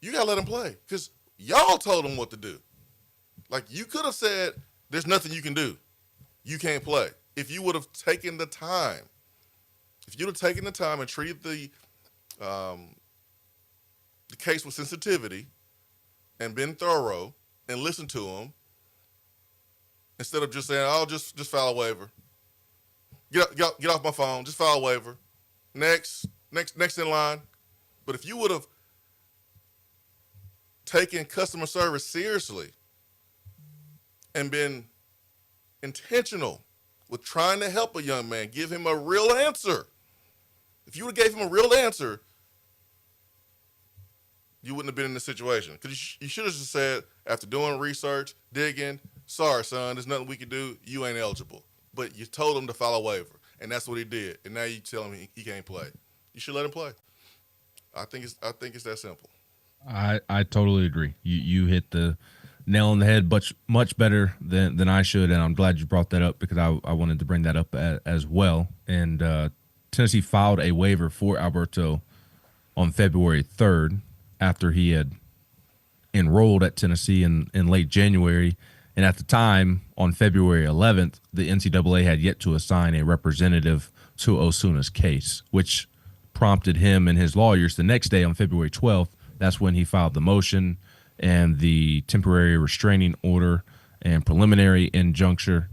You got to let him play because y'all told him what to do. Like, you could have said, there's nothing you can do. You can't play. If you would have taken the time, if you'd have taken the time and treated the case with sensitivity and been thorough and listened to him, instead of just saying, "Oh, just file a waiver. Get off my phone. Just file a waiver. Next in line." But if you would have taken customer service seriously and been intentional with trying to help a young man, give him a real answer. If you would have gave him a real answer, you wouldn't have been in this situation. Because you should have just said, after doing research, digging, "Sorry, son, there's nothing we can do. You ain't eligible." But you told him to file a waiver, and that's what he did. And now you tell him he can't play. You should let him play. I think it's that simple. I totally agree. You hit the nail on the head much better than I should, and I'm glad you brought that up because I wanted to bring that up as well. And Tennessee filed a waiver for Alberto on February 3rd after he had enrolled at Tennessee in late January. And at the time, on February 11th, the NCAA had yet to assign a representative to Osuna's case, which prompted him and his lawyers the next day on February 12th. That's when he filed the motion and the temporary restraining order and preliminary injunction.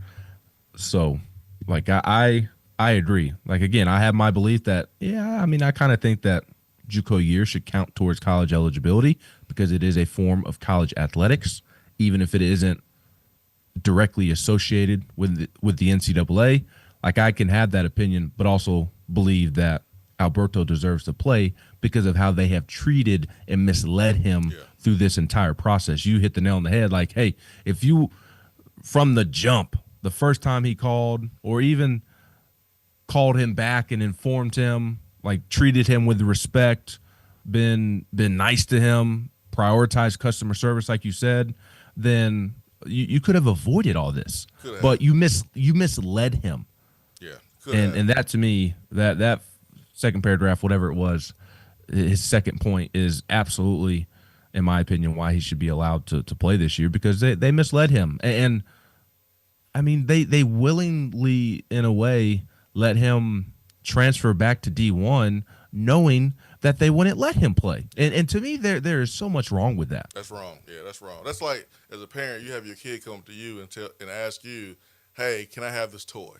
So, like, I agree. Like, again, I have my belief that, I kind of think that JUCO year should count towards college eligibility because it is a form of college athletics, even if it isn't directly associated with the NCAA. Like, I can have that opinion, but also believe that Alberto deserves to play because of how they have treated and misled him through this entire process. You hit the nail on the head. Like, hey, if you, from the jump, the first time he called or even called him back and informed him, like treated him with respect, been nice to him, prioritized customer service, like you said, then you could have avoided all this. But you misled him. Yeah. And that, to me, that second paragraph, whatever it was, his second point is absolutely, in my opinion, why he should be allowed to play this year, because they misled him. And I mean, they willingly, in a way, let him transfer back to D1 knowing that they wouldn't let him play. And to me, there is so much wrong with that. That's wrong. Yeah, that's wrong. That's like, as a parent, you have your kid come to you and ask you, "Hey, can I have this toy?"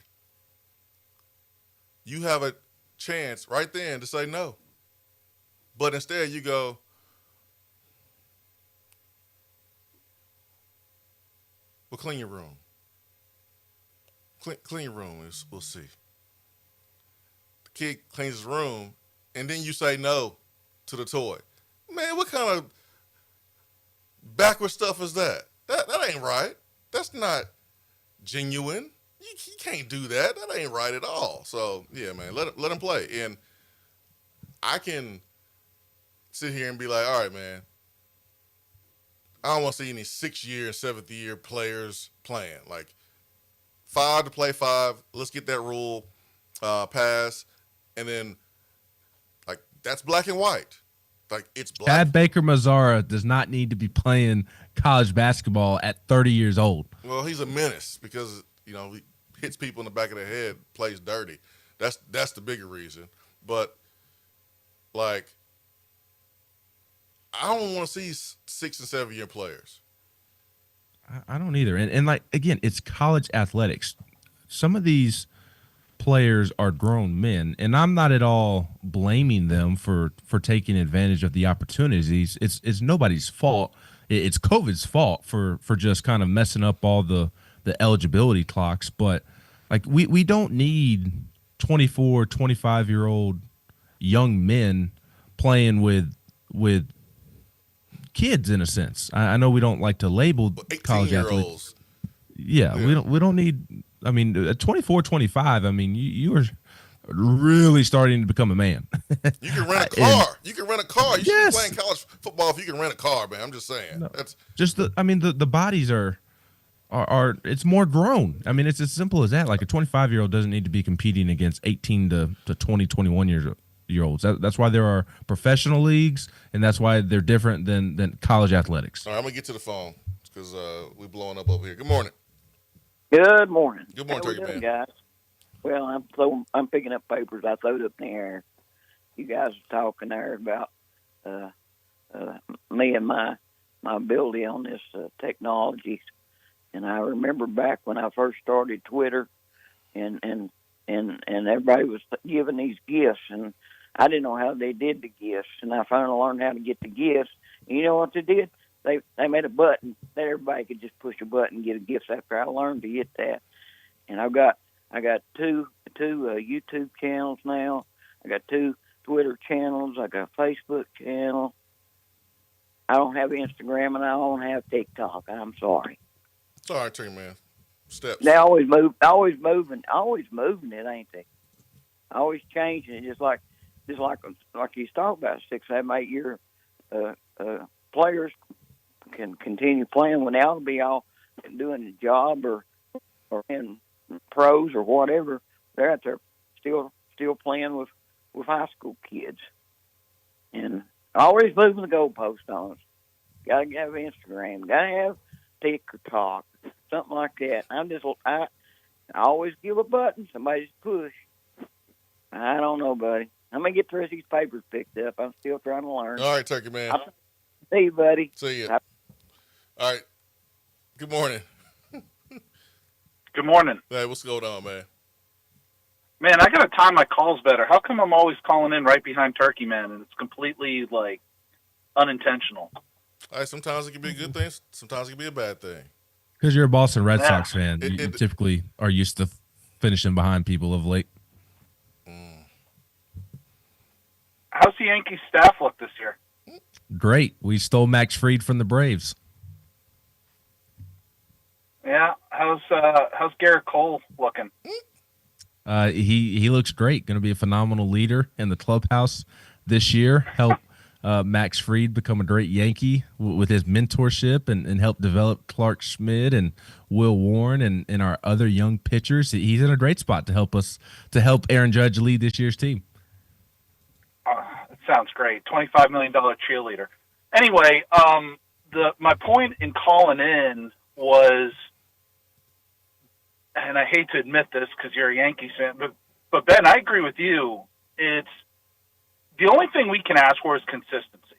You have a chance right then to say no. But instead you go, "Well, clean your room. Clean your room, and we'll see." The kid cleans his room, and then you say no to the toy. Man, what kind of backward stuff is that? That ain't right. That's not genuine. You can't do that. That ain't right at all. So, yeah, man, let him play. And I can sit here and be like, "All right, man, I don't want to see any 6-year and 7th-year players playing. Like, 5 to play 5. Let's get that rule passed." And then, like, that's black and white. Like, it's black. Chad Baker Mazzara does not need to be playing college basketball at 30 years old. Well, he's a menace because, he hits people in the back of the head, plays dirty. That's the bigger reason. But, like, I don't want to see 6- and 7-year players. I don't either. And like, again, it's college athletics. Some of these players are grown men, and I'm not at all blaming them for taking advantage of the opportunities. It's nobody's fault. It's COVID's fault for just kind of messing up all the the eligibility clocks, but like we don't need 24, 25-year-old young men playing with kids in a sense. I know we don't like to label college athletes. Yeah, we don't need. I mean, at 24, 25. I mean, you are really starting to become a man. You can rent a car. You can rent a car. You should be playing college football if you can rent a car, man. I'm just saying. No, That's just the bodies are it's more grown. I mean, it's as simple as that. Like a 25-year-old doesn't need to be competing against 18 to 20, 21-year-olds. That's why there are professional leagues, and that's why they're different than college athletics. All right, I'm gonna get to the phone because we're blowing up over here. Good morning. Good morning. Good morning, Turkey Man. Guys. Well, I'm picking up papers. I throwed up in the air. You guys are talking there about me and my ability on this technology. And I remember back when I first started Twitter, and everybody was giving these gifts, and I didn't know how they did the gifts, and I finally learned how to get the gifts. And you know what they did? They made a button that everybody could just push a button and get a gift. After I learned to get that, and I got two YouTube channels now. I got 2 Twitter channels. I got a Facebook channel. I don't have Instagram, and I don't have TikTok. I'm sorry. It's all right, Turkey Man. Steps. They always moving it, ain't they? Always changing it, just like you talk about 6, 7, 8 year players can continue playing when they'll be all doing the job or in pros or whatever. They're out there still playing with high school kids, and always moving the goalpost on us. Got to have Instagram. Got to have TikTok, something like that. I always give a button. Somebody just push. I don't know, buddy. I'm gonna get the rest of these papers picked up. I'm still trying to learn. All right, Turkey Man. See you, buddy. See you. All right. Good morning. Good morning. Hey, what's going on, man? Man, I gotta time my calls better. How come I'm always calling in right behind Turkey Man, and it's completely unintentional? All right, sometimes it can be a good thing. Sometimes it can be a bad thing. Because you're a Boston Red Sox fan, you typically are used to finishing behind people of late. How's the Yankees staff look this year? Great. We stole Max Fried from the Braves. Yeah. How's Garrett Cole looking? He looks great. Going to be a phenomenal leader in the clubhouse this year. Help Max Fried become a great Yankee with his mentorship and help develop Clark Schmidt and Will Warren and our other young pitchers. He's in a great spot to help Aaron Judge lead this year's team. It sounds great. $25 million cheerleader. Anyway, my point in calling in was, and I hate to admit this because you're a Yankees fan, but Ben, I agree with you. It's the only thing we can ask for is consistency.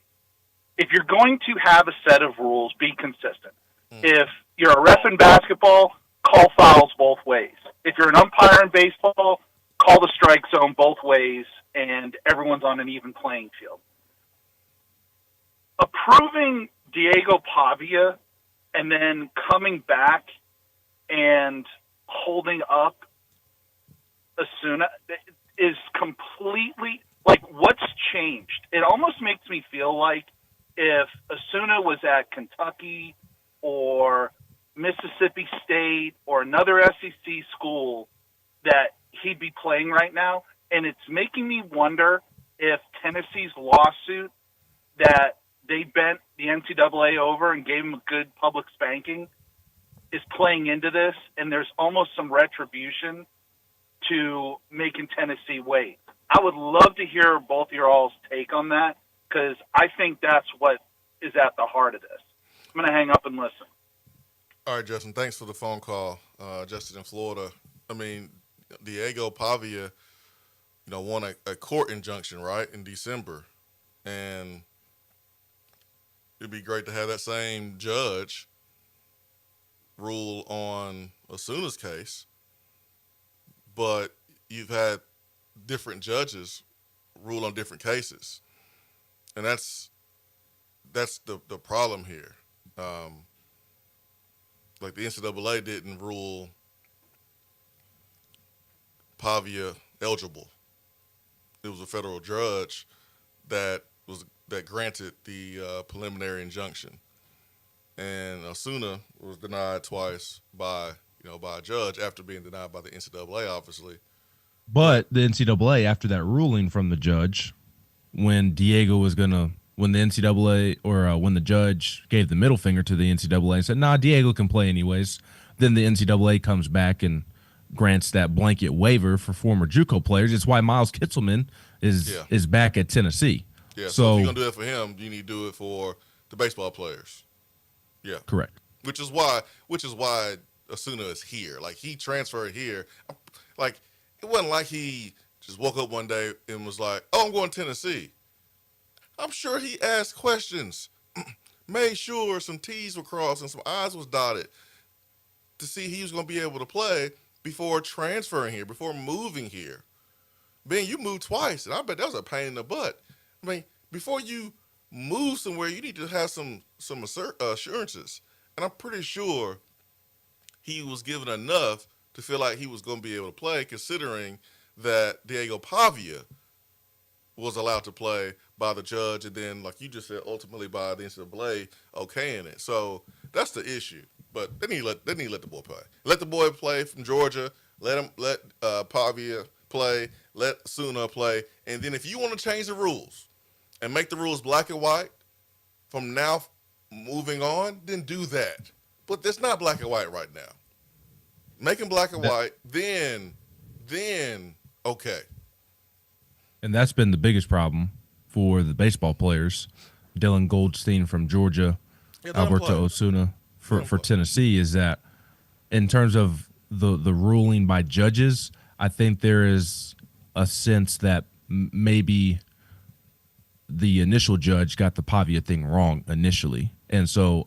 If you're going to have a set of rules, be consistent. If you're a ref in basketball, call fouls both ways. If you're an umpire in baseball, call the strike zone both ways, and everyone's on an even playing field. Approving Diego Pavia and then coming back and holding up Osuna is completely, what's changed? It almost makes me feel like if Osuna was at Kentucky or Mississippi State or another SEC school, that he'd be playing right now. And it's making me wonder if Tennessee's lawsuit that they bent the NCAA over and gave him a good public spanking is playing into this, and there's almost some retribution to making Tennessee wait. I would love to hear both your all's take on that, because I think that's what is at the heart of this. I'm going to hang up and listen. All right, Justin, thanks for the phone call. Justin in Florida. I mean, Diego Pavia, won a court injunction, right, in December. And it'd be great to have that same judge rule on Osuna's case. But you've had different judges rule on different cases. And that's the problem here. like the NCAA didn't rule Pavia eligible. It was a federal judge that granted the preliminary injunction, and Osuna was denied twice by a judge after being denied by the NCAA, obviously. But the NCAA, after that ruling from the judge, when the NCAA or when the judge gave the middle finger to the NCAA and said, "Nah, Diego can play anyways," then the NCAA comes back and grants that blanket waiver for former JUCO players. It's why Miles Kitselman is back at Tennessee. Yeah. So if you're gonna do it for him, you need to do it for the baseball players. Yeah. Correct. Which is why Osuna is here. Like, he transferred here. Like, it wasn't like he just woke up one day and was like, "Oh, I'm going to Tennessee." I'm sure he asked questions, made sure some T's were crossed and some I's was dotted to see he was going to be able to play before transferring here, before moving here. Ben, you moved twice, and I bet that was a pain in the butt. I mean, before you move somewhere, you need to have some assurances. And I'm pretty sure he was given enough to feel like he was going to be able to play, considering that Diego Pavia was allowed to play by the judge, and then, like you just said, ultimately by the NCAA okaying it. So that's the issue. But they need to let the boy play. Let the boy play from Georgia. Let Pavia play. Let Osuna play. And then if you want to change the rules and make the rules black and white from now moving on, then do that. But it's not black and white right now. Make them black and white, then okay. And that's been the biggest problem for the baseball players. Dylan Goldstein from Georgia, Alberto Osuna for Tennessee, is that in terms of the ruling by judges, I think there is a sense that maybe the initial judge got the Pavia thing wrong initially. And so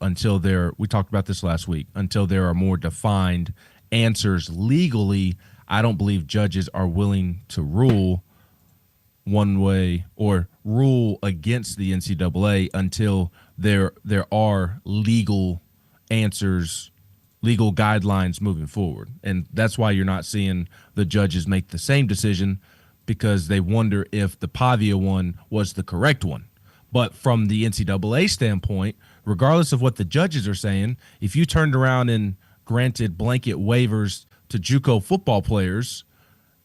we talked about this last week, until there are more defined answers legally, I don't believe judges are willing to rule one way or rule against the NCAA until there are legal answers, legal guidelines moving forward. And that's why you're not seeing the judges make the same decision, because they wonder if the Pavia one was the correct one. But from the NCAA standpoint, regardless of what the judges are saying, if you turned around and granted blanket waivers to JUCO football players,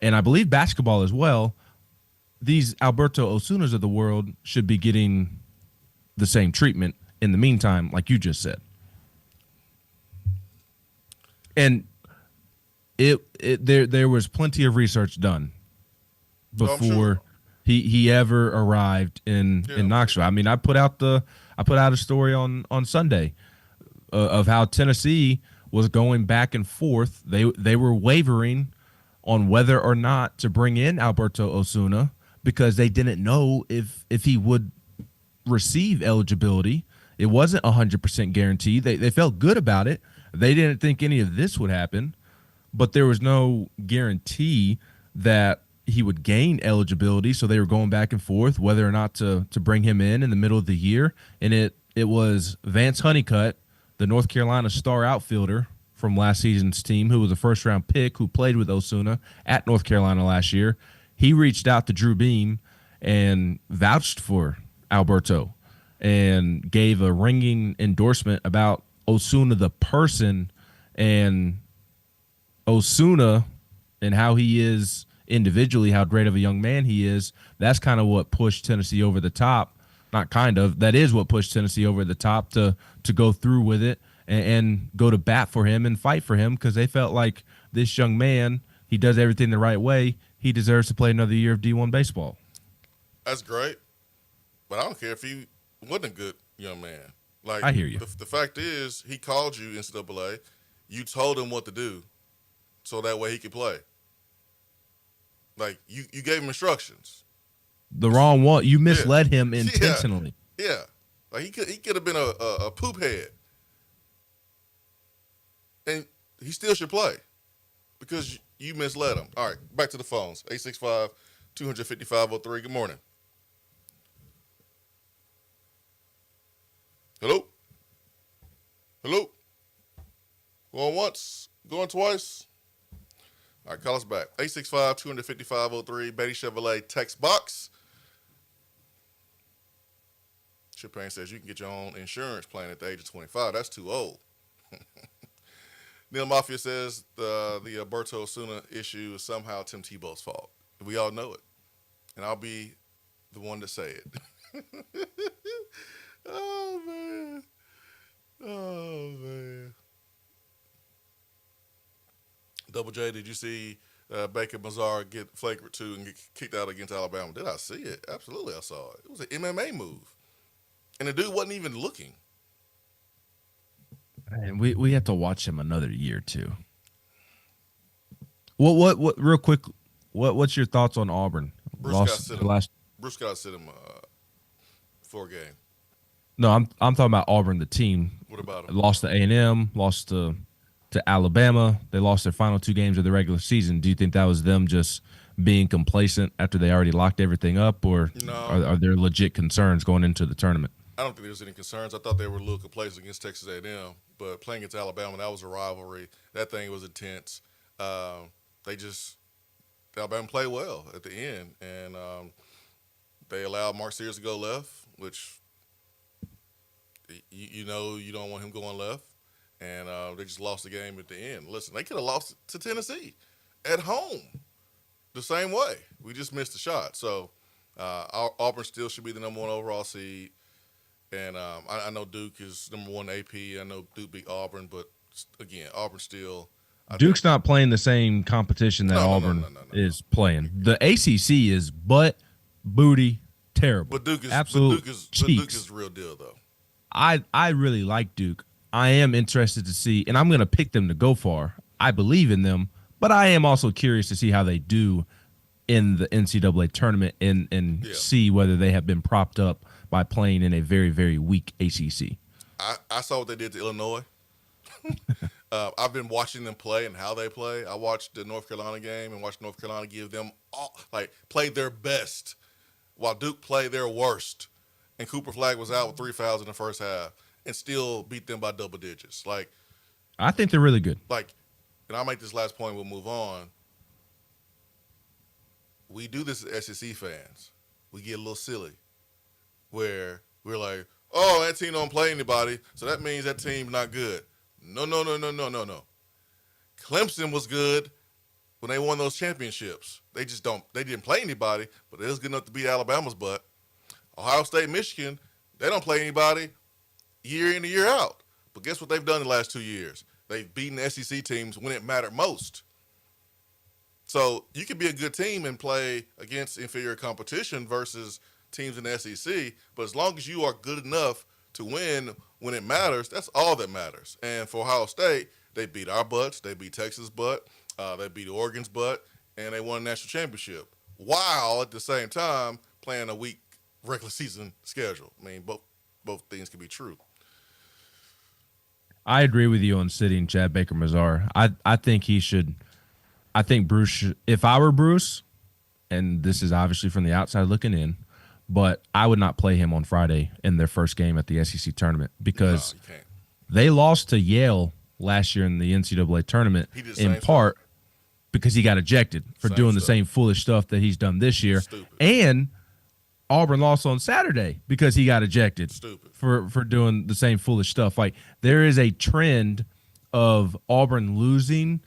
and I believe basketball as well, these Alberto Osunas of the world should be getting the same treatment in the meantime, like you just said. And there was plenty of research done before he ever arrived in Knoxville. I mean, I put out a story on Sunday of how Tennessee was going back and forth. They were wavering on whether or not to bring in Alberto Osuna, because they didn't know if he would receive eligibility. It wasn't 100% guaranteed. They felt good about it. They didn't think any of this would happen, but there was no guarantee that he would gain eligibility. So they were going back and forth whether or not to bring him in the middle of the year. And it was Vance Honeycutt, the North Carolina star outfielder from last season's team, who was a first-round pick, who played with Osuna at North Carolina last year. He reached out to Drew Beam and vouched for Alberto and gave a ringing endorsement about Osuna the person and Osuna and how he is individually, how great of a young man he is. That's kind of what pushed Tennessee over the top. Not kind of. That is what pushed Tennessee over the top to go through with it and go to bat for him and fight for him, because they felt like this young man, he does everything the right way. He deserves to play another year of D1 baseball. That's great. But I don't care if he wasn't a good young man. Like, I hear you. The fact is, he called you, NCAA. You told him what to do so that way he could play. Like, you gave him instructions. The wrong one. You misled him intentionally. Yeah. Like, he could have been a poop head. And he still should play because you misled him. All right, back to the phones. 865-255-03. Good morning. Hello? Hello? Going once, going twice. All right, call us back. 865-255-03, Betty Chevrolet text box. Champagne says you can get your own insurance plan at the age of 25. That's too old. Neil Mafia says the Alberto Osuna issue is somehow Tim Tebow's fault. We all know it. And I'll be the one to say it. Oh, man. Oh, man. Double J, did you see Baker Mazar get flagrant 2 and get kicked out against Alabama? Did I see it? Absolutely, I saw it. It was an MMA move. And the dude wasn't even looking. And we have to watch him another year too. What real quick, what's your thoughts on Auburn? Bruce Scott sit him for a game. No, I'm talking about Auburn, the team. What about him? Lost to A&M, lost to Alabama. They lost their final 2 games of the regular season. Do you think that was them just being complacent after they already locked everything up, or no. are there legit concerns going into the tournament? I don't think there's any concerns. I thought they were a little complacent against Texas A&M, but playing against Alabama, that was a rivalry. That thing was intense. Alabama played well at the end, and they allowed Mark Sears to go left, which you don't want him going left, and they just lost the game at the end. Listen, they could have lost to Tennessee at home the same way. We just missed a shot. So Auburn still should be the number 1 overall seed. And I know Duke is number 1 AP. I know Duke beat Auburn, but again, Auburn still. Duke's not playing the same competition that Auburn is playing. The ACC is butt, booty, terrible. But Duke is the real deal, though. I really like Duke. I am interested to see, and I'm going to pick them to go far. I believe in them, but I am also curious to see how they do in the NCAA tournament and see whether they have been propped up by playing in a very, very weak ACC. I saw what they did to Illinois. I've been watching them play and how they play. I watched the North Carolina game and watched North Carolina give them play their best while Duke played their worst. And Cooper Flag was out with 3 fouls in the first half and still beat them by double digits. I think they're really good. And I'll make this last point, we'll move on. We do this as SEC fans. We get a little silly where we're like, oh, that team don't play anybody, so that means that team's not good. No. Clemson was good when they won those championships. They didn't play anybody, but they was good enough to beat Alabama's butt. Ohio State, Michigan, they don't play anybody year in and year out. But guess what they've done in the last 2 years? They've beaten SEC teams when it mattered most. So you can be a good team and play against inferior competition versus teams in the SEC, but as long as you are good enough to win when it matters, that's all that matters. And for Ohio State, they beat our butts, they beat Texas' butt, they beat Oregon's butt, and they won a national championship, while at the same time playing a weak regular season schedule. I mean, both things can be true. I agree with you on sitting Chad Baker Mazar. I think he should. I think Bruce should, if I were Bruce, and this is obviously from the outside looking in, but I would not play him on Friday in their first game at the SEC tournament because they lost to Yale last year in the NCAA tournament in part because he got ejected for doing the same foolish stuff that he's done this year. Stupid. And Auburn lost on Saturday because he got ejected for doing the same foolish stuff. There is a trend of Auburn losing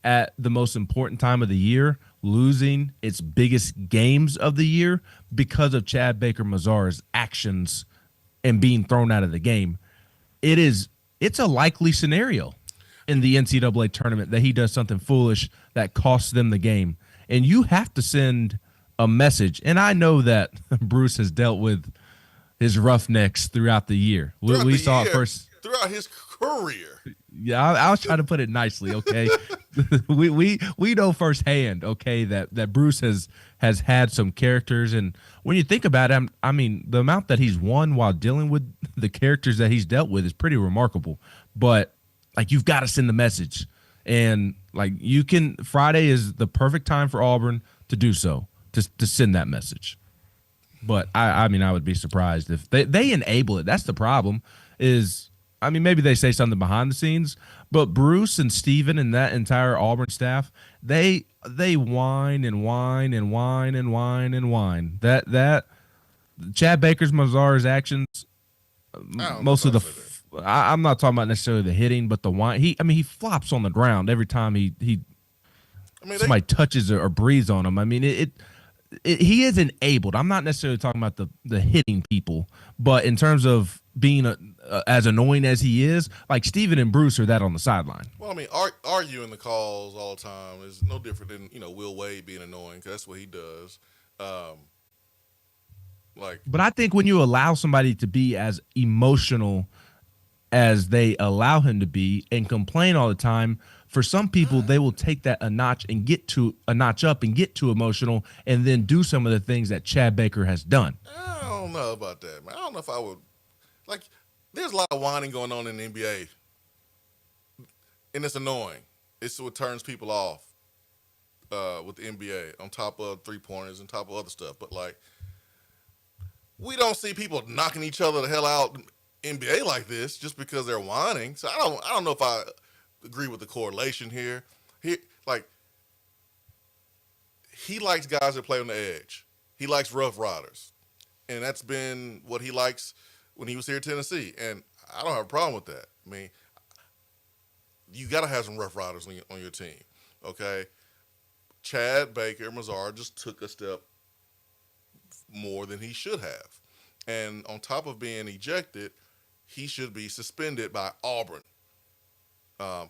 at the most important time of the year, losing its biggest games of the year because of Chad Baker Mazar's actions and being thrown out of the game. It's a likely scenario in the NCAA tournament that he does something foolish that costs them the game. And you have to send a message. And I know that Bruce has dealt with his roughnecks throughout the year. We saw it first throughout his career. Yeah, I was trying to put it nicely, okay? we know firsthand, okay, that Bruce has had some characters, and when you think about him, I mean, the amount that he's won while dealing with the characters that he's dealt with is pretty remarkable. But you've got to send the message, and Friday is the perfect time for Auburn to do so, to send that message. But I mean, I would be surprised if they enable it. That's the problem. I mean, maybe they say something behind the scenes, but Bruce and Steven and that entire Auburn staff, they whine and whine and whine and whine and whine. That Chad Baker's Mazar's actions, most of the I'm not talking about necessarily the hitting, but the whine. He flops on the ground every time somebody touches or breathes on him. I mean, he is enabled. I'm not necessarily talking about the hitting people, but in terms of being as annoying as he is, like Steven and Bruce are that on the sideline. Well, I mean, arguing the calls all the time is no different than Will Wade being annoying, because that's what he does. But I think when you allow somebody to be as emotional as they allow him to be and complain all the time, for some people, they will take that a notch up and get too emotional and then do some of the things that Chad Baker has done. I don't know about that, man. I don't know if I would. There's a lot of whining going on in the NBA, and it's annoying. It's what turns people off with the NBA, on top of three-pointers and top of other stuff. But, we don't see people knocking each other the hell out in NBA like this just because they're whining. So I don't know if I agree with the correlation here. He likes guys that play on the edge. He likes rough riders. And that's been what he likes when he was here at Tennessee. And I don't have a problem with that. I mean, you got to have some rough riders on your team, okay? Chad Baker Mazar just took a step more than he should have. And on top of being ejected, he should be suspended by Auburn.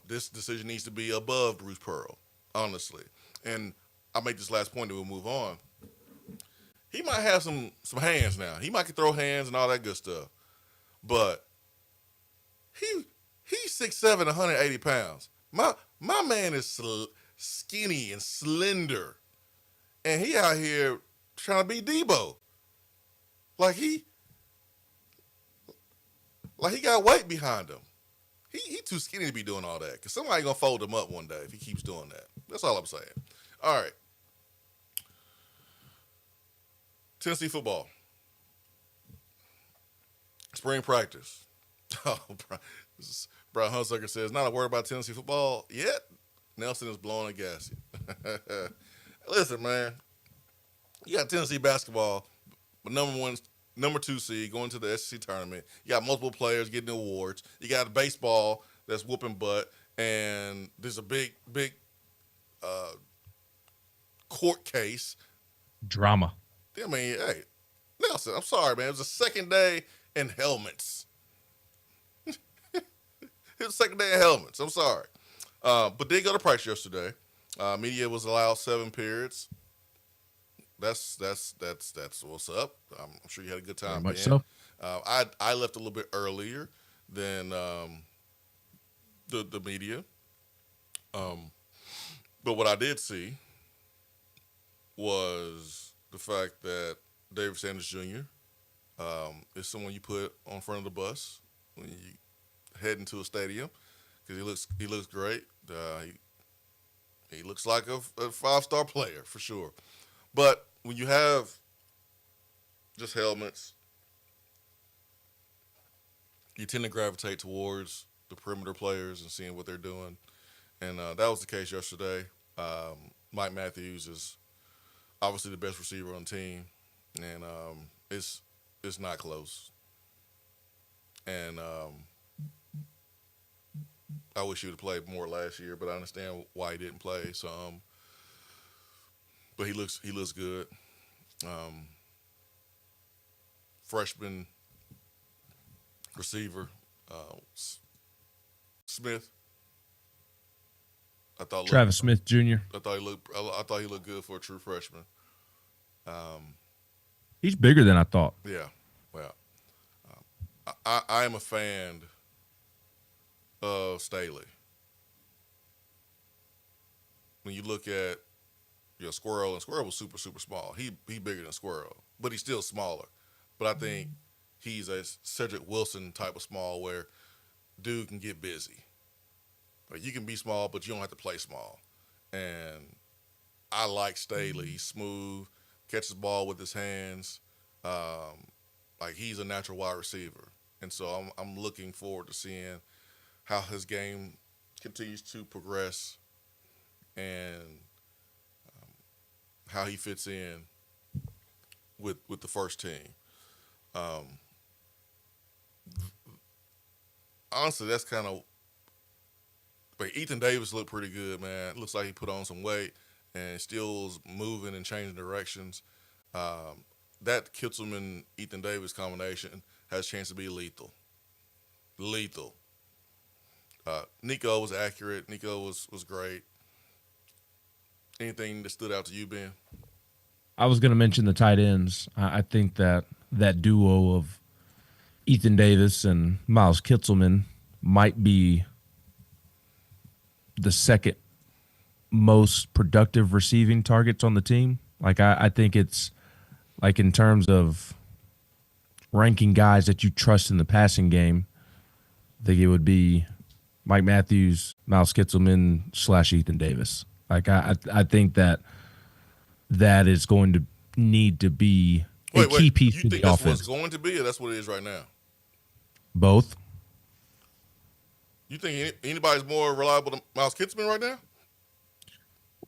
This decision needs to be above Bruce Pearl, honestly. And I'll make this last point and we'll move on. He might have some hands now. He might can throw hands and all that good stuff. But he's 6'7", 180 pounds. My man is skinny and slender. And he out here trying to be Debo. He got weight behind him. He too skinny to be doing all that, because somebody going to fold him up one day if he keeps doing that. That's all I'm saying. All right. Tennessee football. Spring practice. Oh, Brian Hunsucker says, not a word about Tennessee football yet. Nelson is blowing a gasket. Listen, man. You got Tennessee basketball, but number 2 seed going to the SEC tournament. You got multiple players getting awards. You got baseball that's whooping butt, and there's a big court case. Drama. I mean, hey, Nelson, I'm sorry, man. It was the second day in helmets. It was the second day in helmets. I'm sorry. But did go to practice yesterday. Media was allowed 7 periods. That's what's up. I'm sure you had a good time. Very much so. I left a little bit earlier than the media. But what I did see was the fact that David Sanders Jr. Is someone you put on front of the bus when you head into a stadium, because he looks great. He looks like a 5-star player for sure. But when you have just helmets, you tend to gravitate towards the perimeter players and seeing what they're doing. And that was the case yesterday. Mike Matthews is obviously the best receiver on the team, and it's not close. And I wish he would have played more last year, but I understand why he didn't play some. But he looks good. Freshman receiver Smith. Travis Smith Jr. I thought he looked good for a true freshman. He's bigger than I thought. Yeah, well, I am a fan of Staley. When you look at Squirrel, and Squirrel was super, super small. He bigger than Squirrel, but he's still smaller. But I think he's a Cedric Wilson type of small, where dude can get busy. You can be small, but you don't have to play small. And I like Staley. He's smooth, catches the ball with his hands. He's a natural wide receiver. And so I'm looking forward to seeing how his game continues to progress and how he fits in with the first team. Honestly, that's kind of. But Ethan Davis looked pretty good, man. Looks like he put on some weight and still is moving and changing directions. That Kitzelman Ethan Davis combination has a chance to be lethal. Lethal. Nico was accurate. Nico was great. Anything that stood out to you, Ben? I was going to mention the tight ends. I think that duo of Ethan Davis and Miles Kitzelman might be the second most productive receiving targets on the team. Like, I think it's like in terms of ranking guys that you trust in the passing game, I think it would be Mike Matthews, Miles Kitzelman / Ethan Davis. Like, I think that is going to need to be a key piece to the offense. You think that's what it's going to be, or that's what it is right now? Both. You think anybody's more reliable than Miles Kitzelman right now?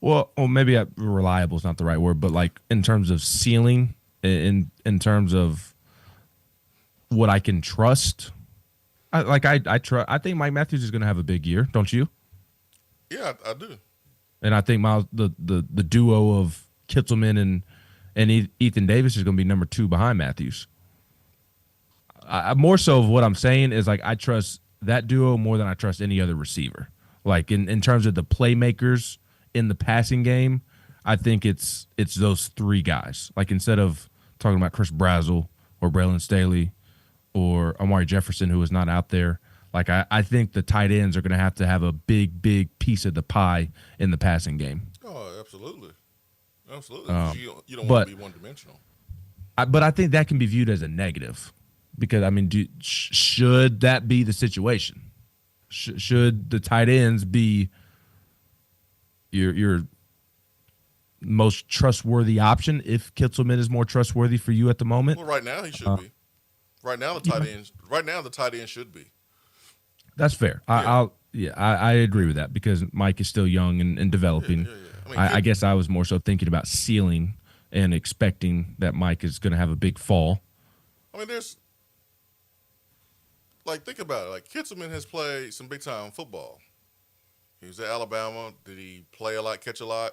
Well, maybe reliable is not the right word, but like in terms of ceiling, in terms of what I can trust, I think Mike Matthews is going to have a big year, don't you? Yeah, I do. And I think the duo of Kitzelman and Ethan Davis is going to be number 2 behind Matthews. More so of what I'm saying is, like, I trust that duo more than I trust any other receiver. Like in terms of the playmakers in the passing game, I think it's those 3 guys. Like, instead of talking about Chris Brazzell or Braylon Staley or Amari Jefferson, who is not out there, like I think the tight ends are going to have a big piece of the pie in the passing game. Oh, absolutely. You don't want to be one-dimensional. But I think that can be viewed as a negative. Because, I mean, should that be the situation? Should the tight ends be your most trustworthy option if Kitzelman is more trustworthy for you at the moment? Well, right now he should be. Right now the tight end should be. That's fair. Yeah. I agree with that because Mike is still young and developing. Yeah. I guess I was more so thinking about ceiling and expecting that Mike is going to have a big fall. I mean, think about it. Like, Kitzelman has played some big-time football. He was at Alabama. Did he play a lot, catch a lot?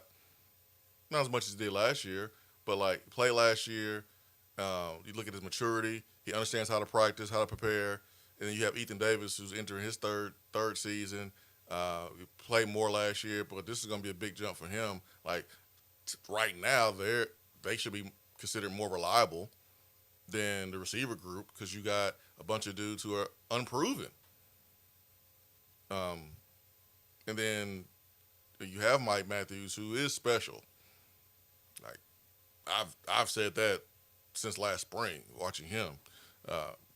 Not as much as he did last year, but, like, play last year. You look at his maturity. He understands how to practice, how to prepare. And then you have Ethan Davis, who's entering his third season. He played more last year, but this is going to be a big jump for him. Like, right now, they should be considered more reliable than the receiver group because you got a bunch of dudes who are unproven. And then you have Mike Matthews, who is special. Like, I've said that since last spring, watching him.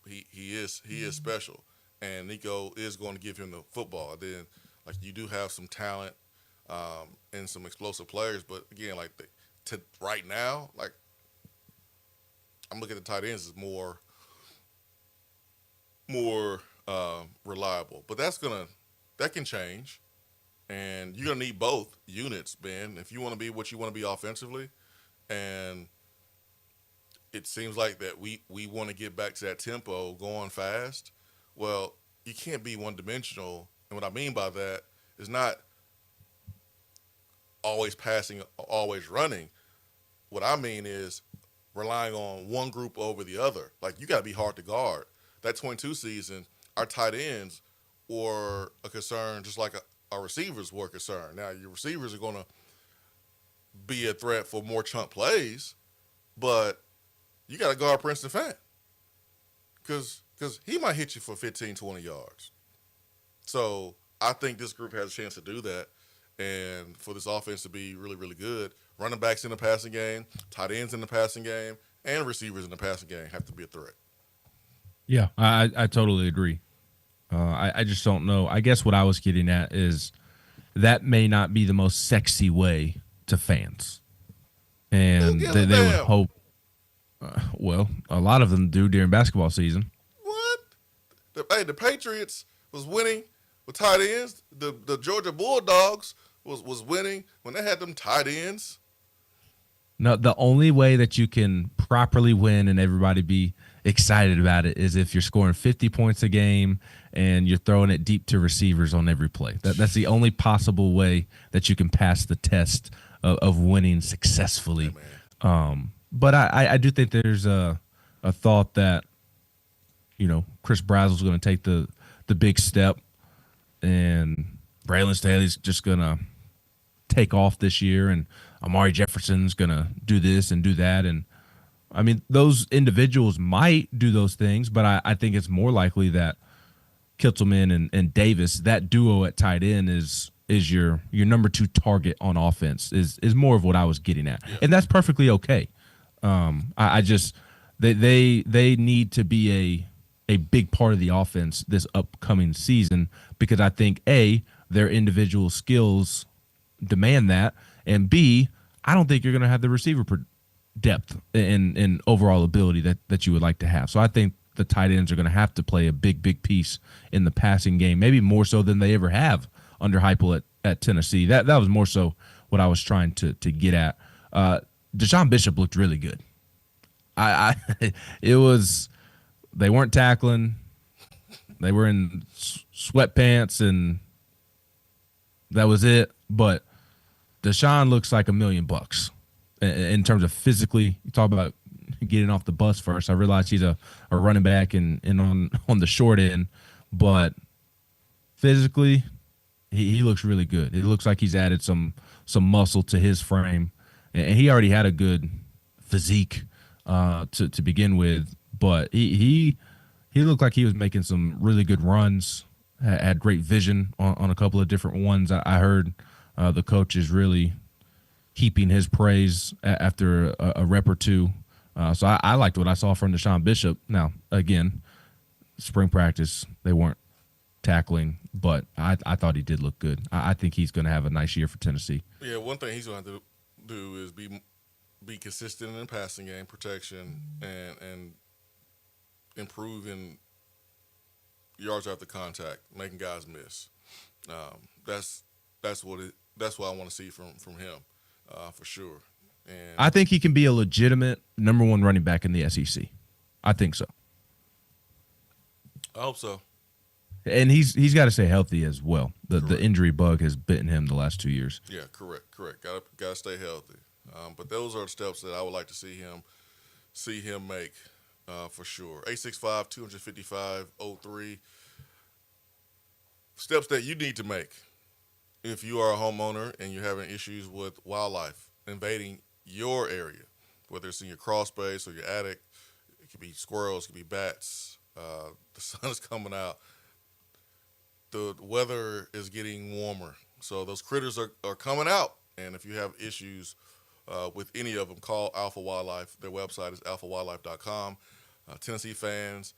He is special, and Nico is going to give him the football. Then, like, you do have some talent and some explosive players, but again, like right now, like, I'm looking at the tight ends as more reliable, but that can change, and you're gonna need both units, Ben, if you want to be what you want to be offensively, and it seems like that we want to get back to that tempo, going fast. Well, you can't be one-dimensional, and what I mean by that is not always passing, always running. What I mean is relying on one group over the other. Like, you got to be hard to guard. That 22 season, our tight ends were a concern just like our receivers were a concern. Now, your receivers are going to be a threat for more chunk plays, but you got to guard Princeton Fant because he might hit you for 15, 20 yards. So I think this group has a chance to do that, and for this offense to be really, really good. Running backs in the passing game, tight ends in the passing game, and receivers in the passing game have to be a threat. Yeah, I totally agree. I just don't know. I guess what I was getting at is that may not be the most sexy way to fans. And they would hope, well, a lot of them do during basketball season. What? The Patriots was winning with tight ends. The Georgia Bulldogs was winning when they had them tight ends. No, the only way that you can properly win and everybody be excited about it is if you're scoring 50 points a game and you're throwing it deep to receivers on every play. That's the only possible way that you can pass the test of winning successfully. But I do think there's a thought that, Chris Brazel's going to take the big step and Braylon Staley's just going to take off this year and Amari Jefferson's going to do this and do that. And, I mean, those individuals might do those things, but I think it's more likely that Kittelman and Davis, that duo at tight end is your number 2 target on offense is more of what I was getting at. And that's perfectly okay. I just they need to be a big part of the offense this upcoming season because I think their individual skills demand that, and B, I don't think you're going to have the receiver depth and overall ability that you would like to have. So I think the tight ends are going to have to play a big piece in the passing game, maybe more so than they ever have under Heupel at Tennessee. That was more so what I was trying to get at. Deshaun Bishop looked really good. They weren't tackling. They were in sweatpants and that was it. But Deshaun looks like $1 million in terms of physically. You talk about getting off the bus first. I realize he's a running back and on the short end, but physically he looks really good. It looks like he's added some muscle to his frame, and he already had a good physique to begin with. But he looked like he was making some really good runs. Had great vision on a couple of different ones. I heard the coach is really heaping his praise after a rep or two. So I liked what I saw from Deshaun Bishop. Now, again, spring practice, they weren't tackling, but I thought he did look good. I think he's going to have a nice year for Tennessee. Yeah, one thing he's going to have to do is be consistent in passing game protection and improving yards after contact, making guys miss. That's what I want to see from him for sure. And I think he can be a legitimate number 1 running back in the SEC. I think so. I hope so. And he's got to stay healthy as well. The injury bug has bitten him the last 2 years. Yeah, correct. Got to stay healthy. But those are the steps that I would like to see him make for sure. 865-255-03. Steps that you need to make if you are a homeowner and you're having issues with wildlife invading your area, whether it's in your crawl space or your attic. It could be squirrels, it could be bats. The sun is coming out. The weather is getting warmer. So those critters are coming out. And if you have issues with any of them, call Alpha Wildlife. Their website is alphawildlife.com. Tennessee fans,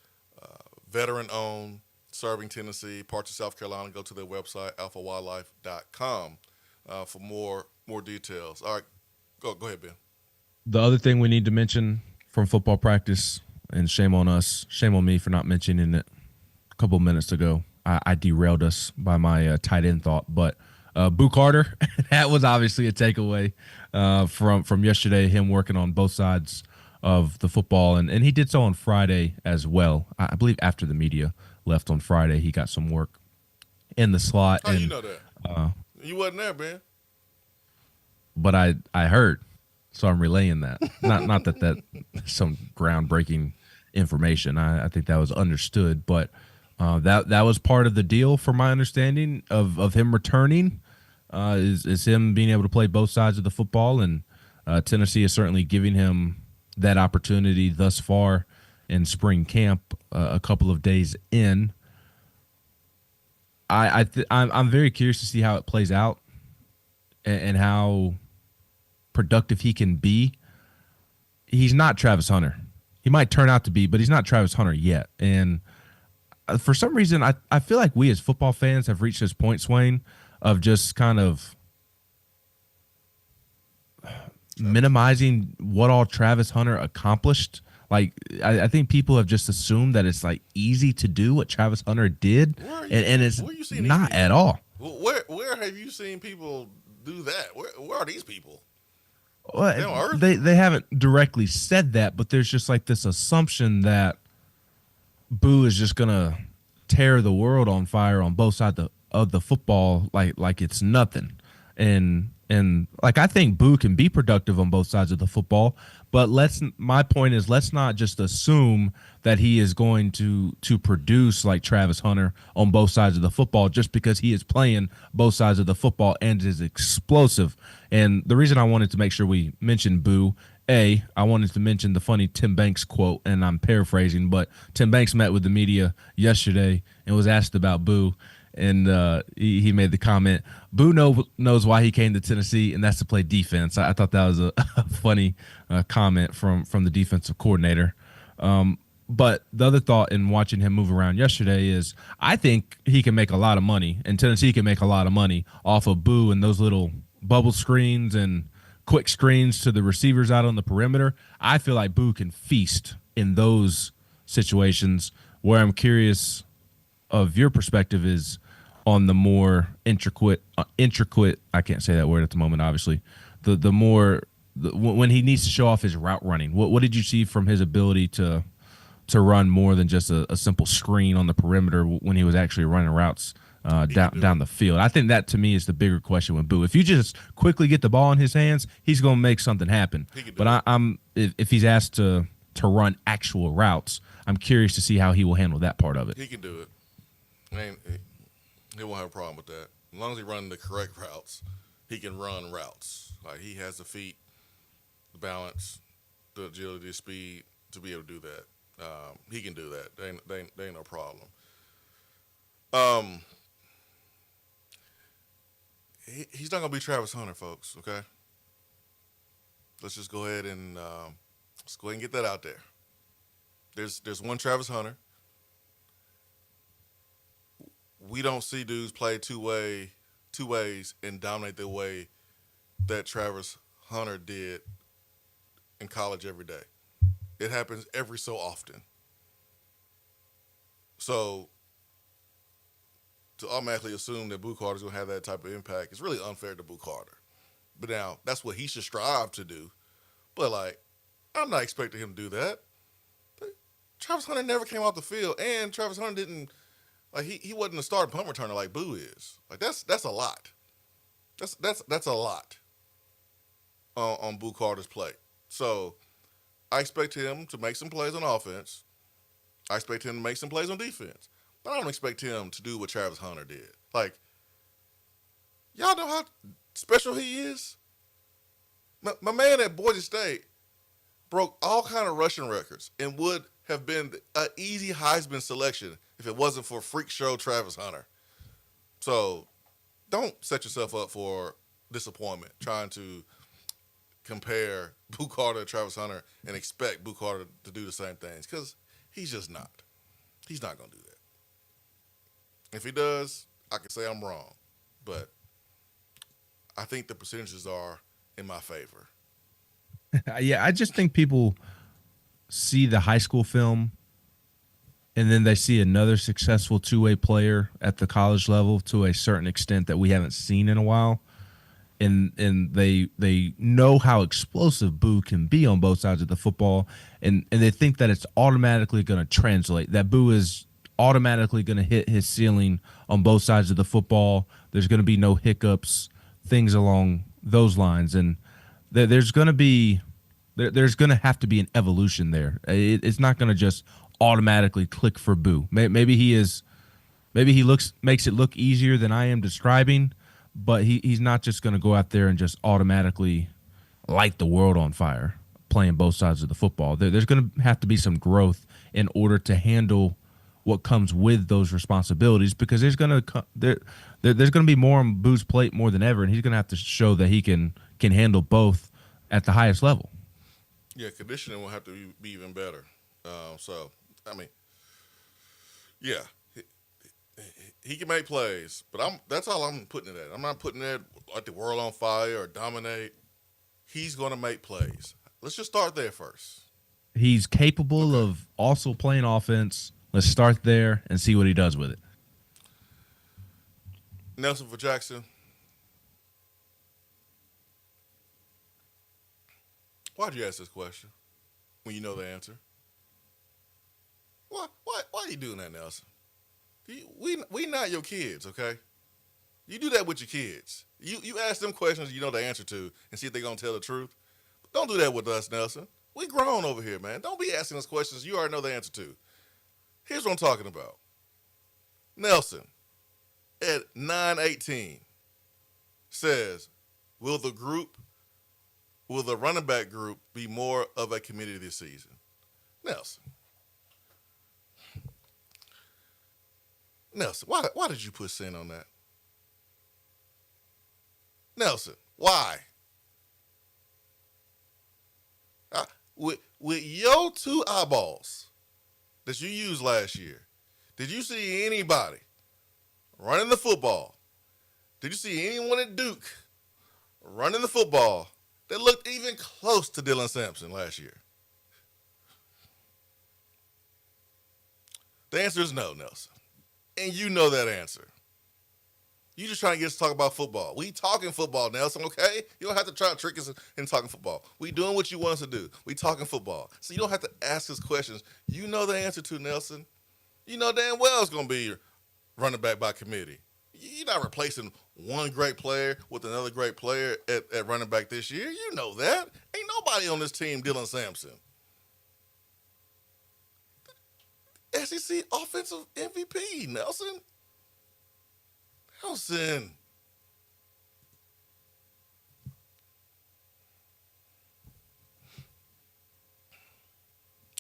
veteran-owned, serving Tennessee, parts of South Carolina, go to their website, alphawildlife.com, for more details. All right, go ahead, Ben. The other thing we need to mention from football practice, and shame on us, shame on me for not mentioning it a couple minutes ago. I derailed us by my tight end thought, but Boo Carter, that was obviously a takeaway from yesterday, him working on both sides of the football, and he did so on Friday as well. I believe after the media left on Friday, he got some work in the slot. How you know that? You wasn't there, Ben. But I heard, so I'm relaying that. Not that some groundbreaking information. I think that was understood, but that was part of the deal, from my understanding of him returning. Is him being able to play both sides of the football, and Tennessee is certainly giving him that opportunity thus far in spring camp, a couple of days in. I'm very curious to see how it plays out and how productive he can be. He's not Travis Hunter. He might turn out to be, but he's not Travis Hunter yet. And for some reason, I feel like we as football fans have reached this point, Swain, of just kind of minimizing what all Travis Hunter accomplished. Like I think people have just assumed that it's like easy to do what Travis Hunter did, and it's not at all. Where have you seen people do that? Where are these people? Well, they haven't directly said that, but there's just like this assumption that Boo is just gonna tear the world on fire on both sides of the football like it's nothing. And like I think Boo can be productive on both sides of the football, but my point is let's not just assume that he is going to produce like Travis Hunter on both sides of the football just because he is playing both sides of the football and is explosive. And the reason I wanted to make sure we mentioned Boo, I wanted to mention the funny Tim Banks quote, and I'm paraphrasing, but Tim Banks met with the media yesterday and was asked about Boo. And he made the comment, Boo knows why he came to Tennessee, and that's to play defense. I thought that was a funny comment from the defensive coordinator. But the other thought in watching him move around yesterday is I think he can make a lot of money, and Tennessee can make a lot of money off of Boo and those little bubble screens and quick screens to the receivers out on the perimeter. I feel like Boo can feast in those situations. Where I'm curious of your perspective is on the more intricate, I can't say that word at the moment, obviously, when he needs to show off his route running. What did you see from his ability to run more than just a simple screen on the perimeter when he was actually running routes down the field? I think that to me is the bigger question with Boo. If you just quickly get the ball in his hands, he's going to make something happen. But if he's asked to run actual routes, I'm curious to see how he will handle that part of it. He can do it. He won't have a problem with that. As long as he runs the correct routes, he can run routes. Like he has the feet, the balance, the agility, the speed to be able to do that. He can do that. They ain't no problem. He's not gonna be Travis Hunter, folks. Okay. Let's just go ahead and get that out there. There's one Travis Hunter. We don't see dudes play two ways and dominate the way that Travis Hunter did in college every day. It happens every so often. So to automatically assume that Boo Carter's going to have that type of impact is really unfair to Boo Carter. But now, that's what he should strive to do. But, like, I'm not expecting him to do that. But Travis Hunter never came off the field, and Travis Hunter didn't. Like he wasn't a starting punt returner like Boo is. Like that's a lot. That's a lot on Boo Carter's plate. So I expect him to make some plays on offense. I expect him to make some plays on defense. But I don't expect him to do what Travis Hunter did. Like, y'all know how special he is? My man at Boise State broke all kind of rushing records and would have been an easy Heisman selection if it wasn't for freak show Travis Hunter. So don't set yourself up for disappointment trying to compare Boo Carter to Travis Hunter and expect Boo Carter to do the same things because he's just not. He's not going to do that. If he does, I can say I'm wrong. But I think the percentages are in my favor. Yeah, I just think people see the high school film and then they see another successful two-way player at the college level to a certain extent that we haven't seen in a while. And they know how explosive Boo can be on both sides of the football, and they think that it's automatically going to translate, that Boo is automatically going to hit his ceiling on both sides of the football. There's going to be no hiccups, things along those lines. And there's going to have to be an evolution there. It's not going to just automatically click for Boo. Maybe he makes it look easier than I am describing, but he's not just going to go out there and just automatically light the world on fire playing both sides of the football. There's going to have to be some growth in order to handle what comes with those responsibilities, because there's going to be more on Boo's plate more than ever, and he's going to have to show that he can handle both at the highest level. Yeah, conditioning will have to be even better. So, I mean, yeah, he can make plays, but that's all I'm putting it at. I'm not putting it like the world on fire or dominate. He's going to make plays. Let's just start there first. He's capable of also playing offense. Let's start there and see what he does with it. Nelson for Jackson. Why'd you ask this question when you know the answer? Why are you doing that, Nelson? We not your kids, okay? You do that with your kids. You ask them questions you know the answer to and see if they're going to tell the truth. But don't do that with us, Nelson. We grown over here, man. Don't be asking us questions you already know the answer to. Here's what I'm talking about. Nelson, at 9:18, says, will the running back group be more of a committee this season? Nelson, why did you put sin on that? Nelson, why? With your 2 eyeballs that you used last year, did you see anybody running the football? Did you see anyone at Duke running the football that looked even close to Dylan Sampson last year? The answer is no, Nelson. And you know that answer. You just trying to get us to talk about football. We talking football, Nelson, okay? You don't have to try to trick us into talking football. We doing what you want us to do. We talking football. So you don't have to ask us questions you know the answer to, Nelson. You know damn well it's going to be running back by committee. You're not replacing one great player with another great player at running back this year. You know that. Ain't nobody on this team Dylan Sampson. SEC offensive MVP, Nelson. Nelson.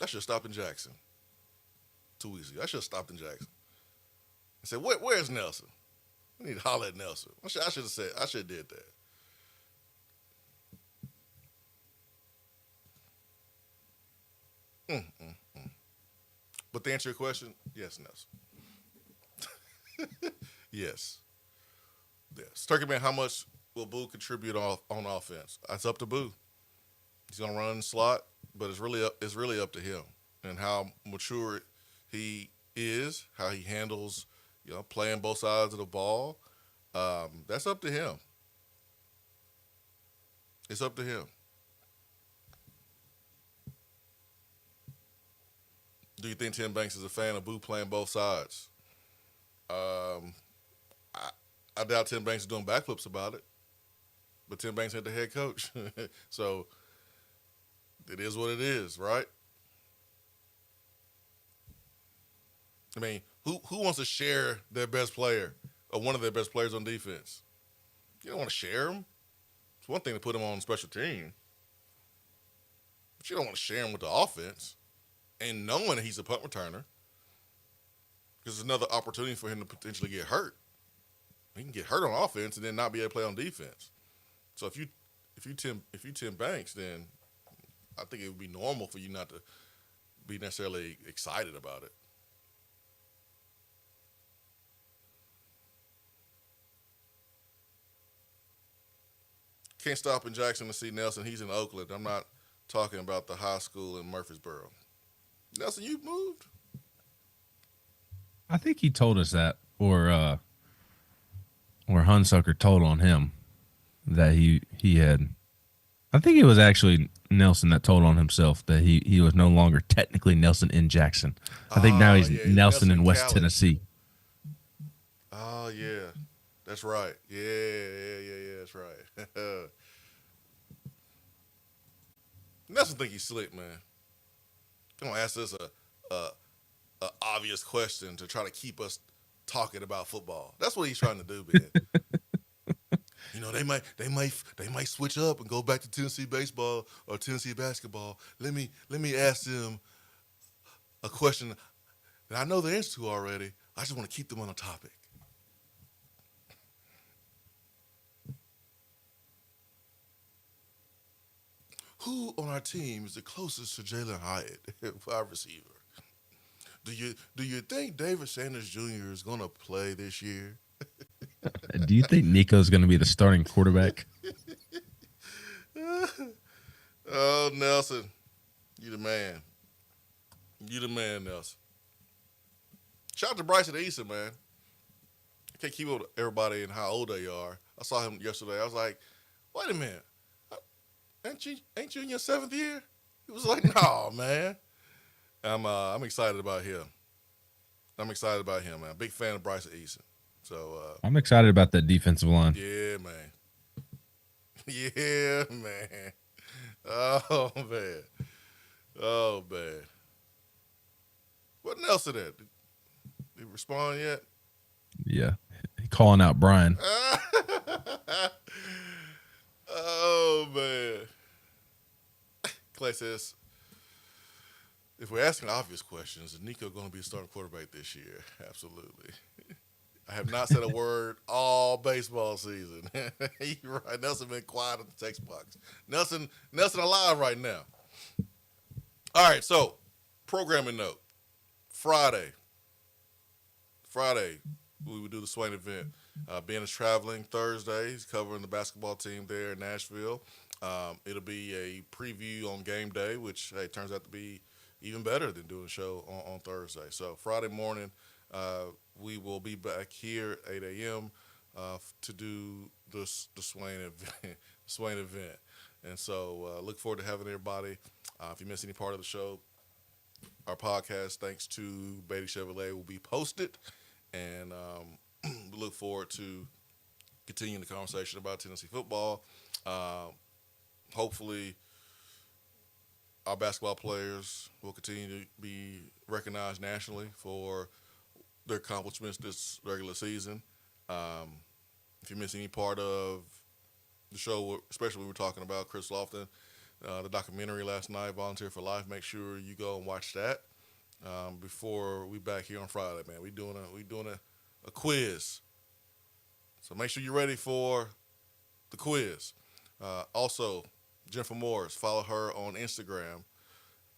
I should have stopped in Jackson 2 weeks ago. I should have stopped in Jackson. I said, where's Nelson? I need to holler at Nelson. I should have did that. But to answer your question, yes, Nelson. Yes. Turkey Man, how much will Boo contribute on offense? It's up to Boo. He's gonna run slot, but it's really up to him and how mature he is, how he handles, playing both sides of the ball. That's up to him. It's up to him. Do you think Tim Banks is a fan of Boo playing both sides? I doubt Tim Banks is doing backflips about it, but Tim Banks ain't the head coach. So it is what it is, right? I mean, who wants to share their best player or one of their best players on defense? You don't want to share them. It's one thing to put him on special team, but you don't want to share him with the offense and knowing that he's a punt returner, because it's another opportunity for him to potentially get hurt. He can get hurt on offense and then not be able to play on defense. So if you Tim Banks, then I think it would be normal for you not to be necessarily excited about it. Can't stop in Jackson to see Nelson. He's in Oakland. I'm not talking about the high school in Murfreesboro. Nelson, you moved? I think he told us that, or Hunsucker told on him that he had. I think it was actually Nelson that told on himself that he was no longer technically Nelson in Jackson. I think now he's Nelson in West Tennessee. Oh, yeah. That's right. Yeah, that's right. Nelson think he's slick, man. Don't ask us a obvious question to try to keep us talking about football. That's what he's trying to do, man. They might switch up and go back to Tennessee baseball or Tennessee basketball. Let me ask them a question that I know the answer to already. I just want to keep them on the topic. Who on our team is the closest to Jalen Hyatt, wide receiver? Do you think David Sanders Jr. is going to play this year? Do you think Nico's going to be the starting quarterback? Oh, Nelson, you the man. You the man, Nelson. Shout out to Bryson Eason, man. I can't keep up with everybody and how old they are. I saw him yesterday. I was like, wait a minute. Ain't you in your 7th year? He was like, no, man. I'm excited about him. I'm excited about him, man. Big fan of Bryson Eason. So I'm excited about that defensive line. yeah, man. Yeah, man. Oh, man. Oh, man. What Nelson at? Did he respond yet? Yeah. Calling out Brian. Oh, man. Clay says, if we're asking obvious questions, is Nico going to be a starting quarterback this year? Absolutely. I have not said a word all baseball season. You're right. Nelson been quiet in the text box. Nelson alive right now. All right, so programming note. Friday, we would do the Swain event. Ben is traveling Thursday. He's covering the basketball team there in Nashville. It'll be a preview on game day, which, hey, turns out to be even better than doing a show on Thursday. So Friday morning, we will be back here at 8 a.m. To do the Swain event. And so look forward to having everybody. If you miss any part of the show, our podcast, thanks to Beatty Chevrolet, will be posted. And we look forward to continuing the conversation about Tennessee football. Hopefully, our basketball players will continue to be recognized nationally for their accomplishments this regular season. If you miss any part of the show, especially when we're talking about Chris Lofton, the documentary last night, Volunteer for Life, make sure you go and watch that before we back here on Friday, man. We doing a quiz. So make sure you're ready for the quiz. Also, Jennifer Morris, follow her on Instagram.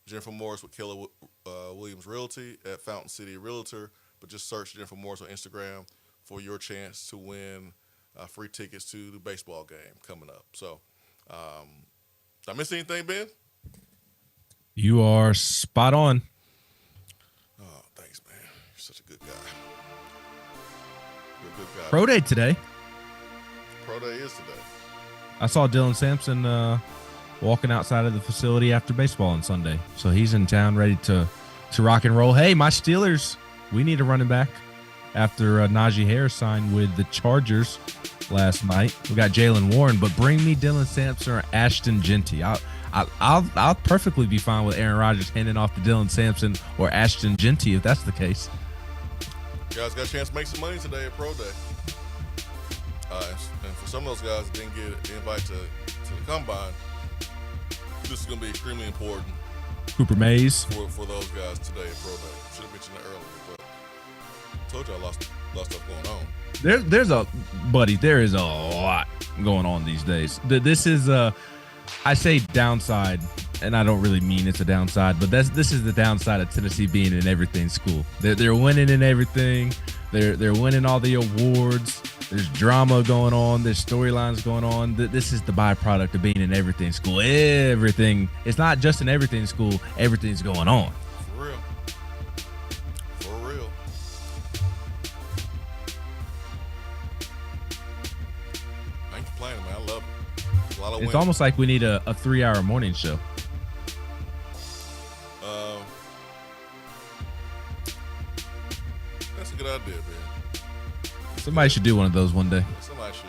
Jennifer Morris with Keller Williams Realty at Fountain City Realtor. But just search Jennifer Morris on Instagram for your chance to win free tickets to the baseball game coming up. So, did I miss anything, Ben? You are spot on. Oh, thanks, man. You're such a good guy. You're a good guy. Pro day today. Pro day is today. I saw Dylan Sampson walking outside of the facility after baseball on Sunday. So he's in town ready to rock and roll. Hey, my Steelers, we need a running back after Najee Harris signed with the Chargers last night. We got Jalen Warren, but bring me Dylan Sampson or Ashton Genty. I'll perfectly be fine with Aaron Rodgers handing off to Dylan Sampson or Ashton Genty if that's the case. You guys got a chance to make some money today at Pro Day. And for some of those guys that didn't get an invite to the Combine, this is going to be extremely important. Cooper Mays. For those guys today at Pro Day. Should have mentioned that earlier, but I told you I lost stuff going on. There is a lot going on these days. This is I say downside, and I don't really mean it's a downside, but this is the downside of Tennessee being an everything school. They're winning in everything. They're winning all the awards. There's drama going on. There's storylines going on. This is the byproduct of being an everything school. Everything. It's not just an everything school. Everything's going on. For real. For real. I ain't complaining, man. I love it. A lot of It's wins. almost like we need a 3-hour morning show. That's a good idea, man. Somebody should do one of those one day. Somebody should.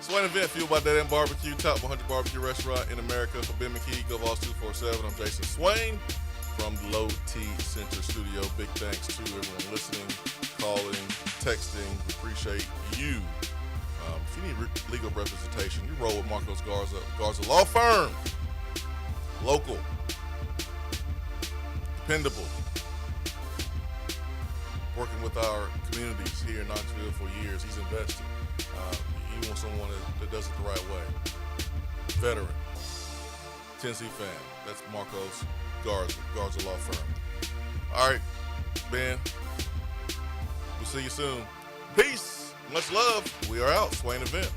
Swain Event, fueled by Dead End Barbecue, top 100 barbecue restaurant in America. For Ben McKee, Go Vols 247. I'm Jason Swain from the Low T Center Studio. Big thanks to everyone listening, calling, texting. We appreciate you. If you need legal representation, you roll with Marcos Garza Law Firm. Local. Dependable. Working with our communities here in Knoxville for years. He's invested. You want someone that does it the right way. Veteran. Tennessee fan. That's Marcos Garza Law Firm. All right, Ben. We'll see you soon. Peace. Much love. We are out. Swain Event.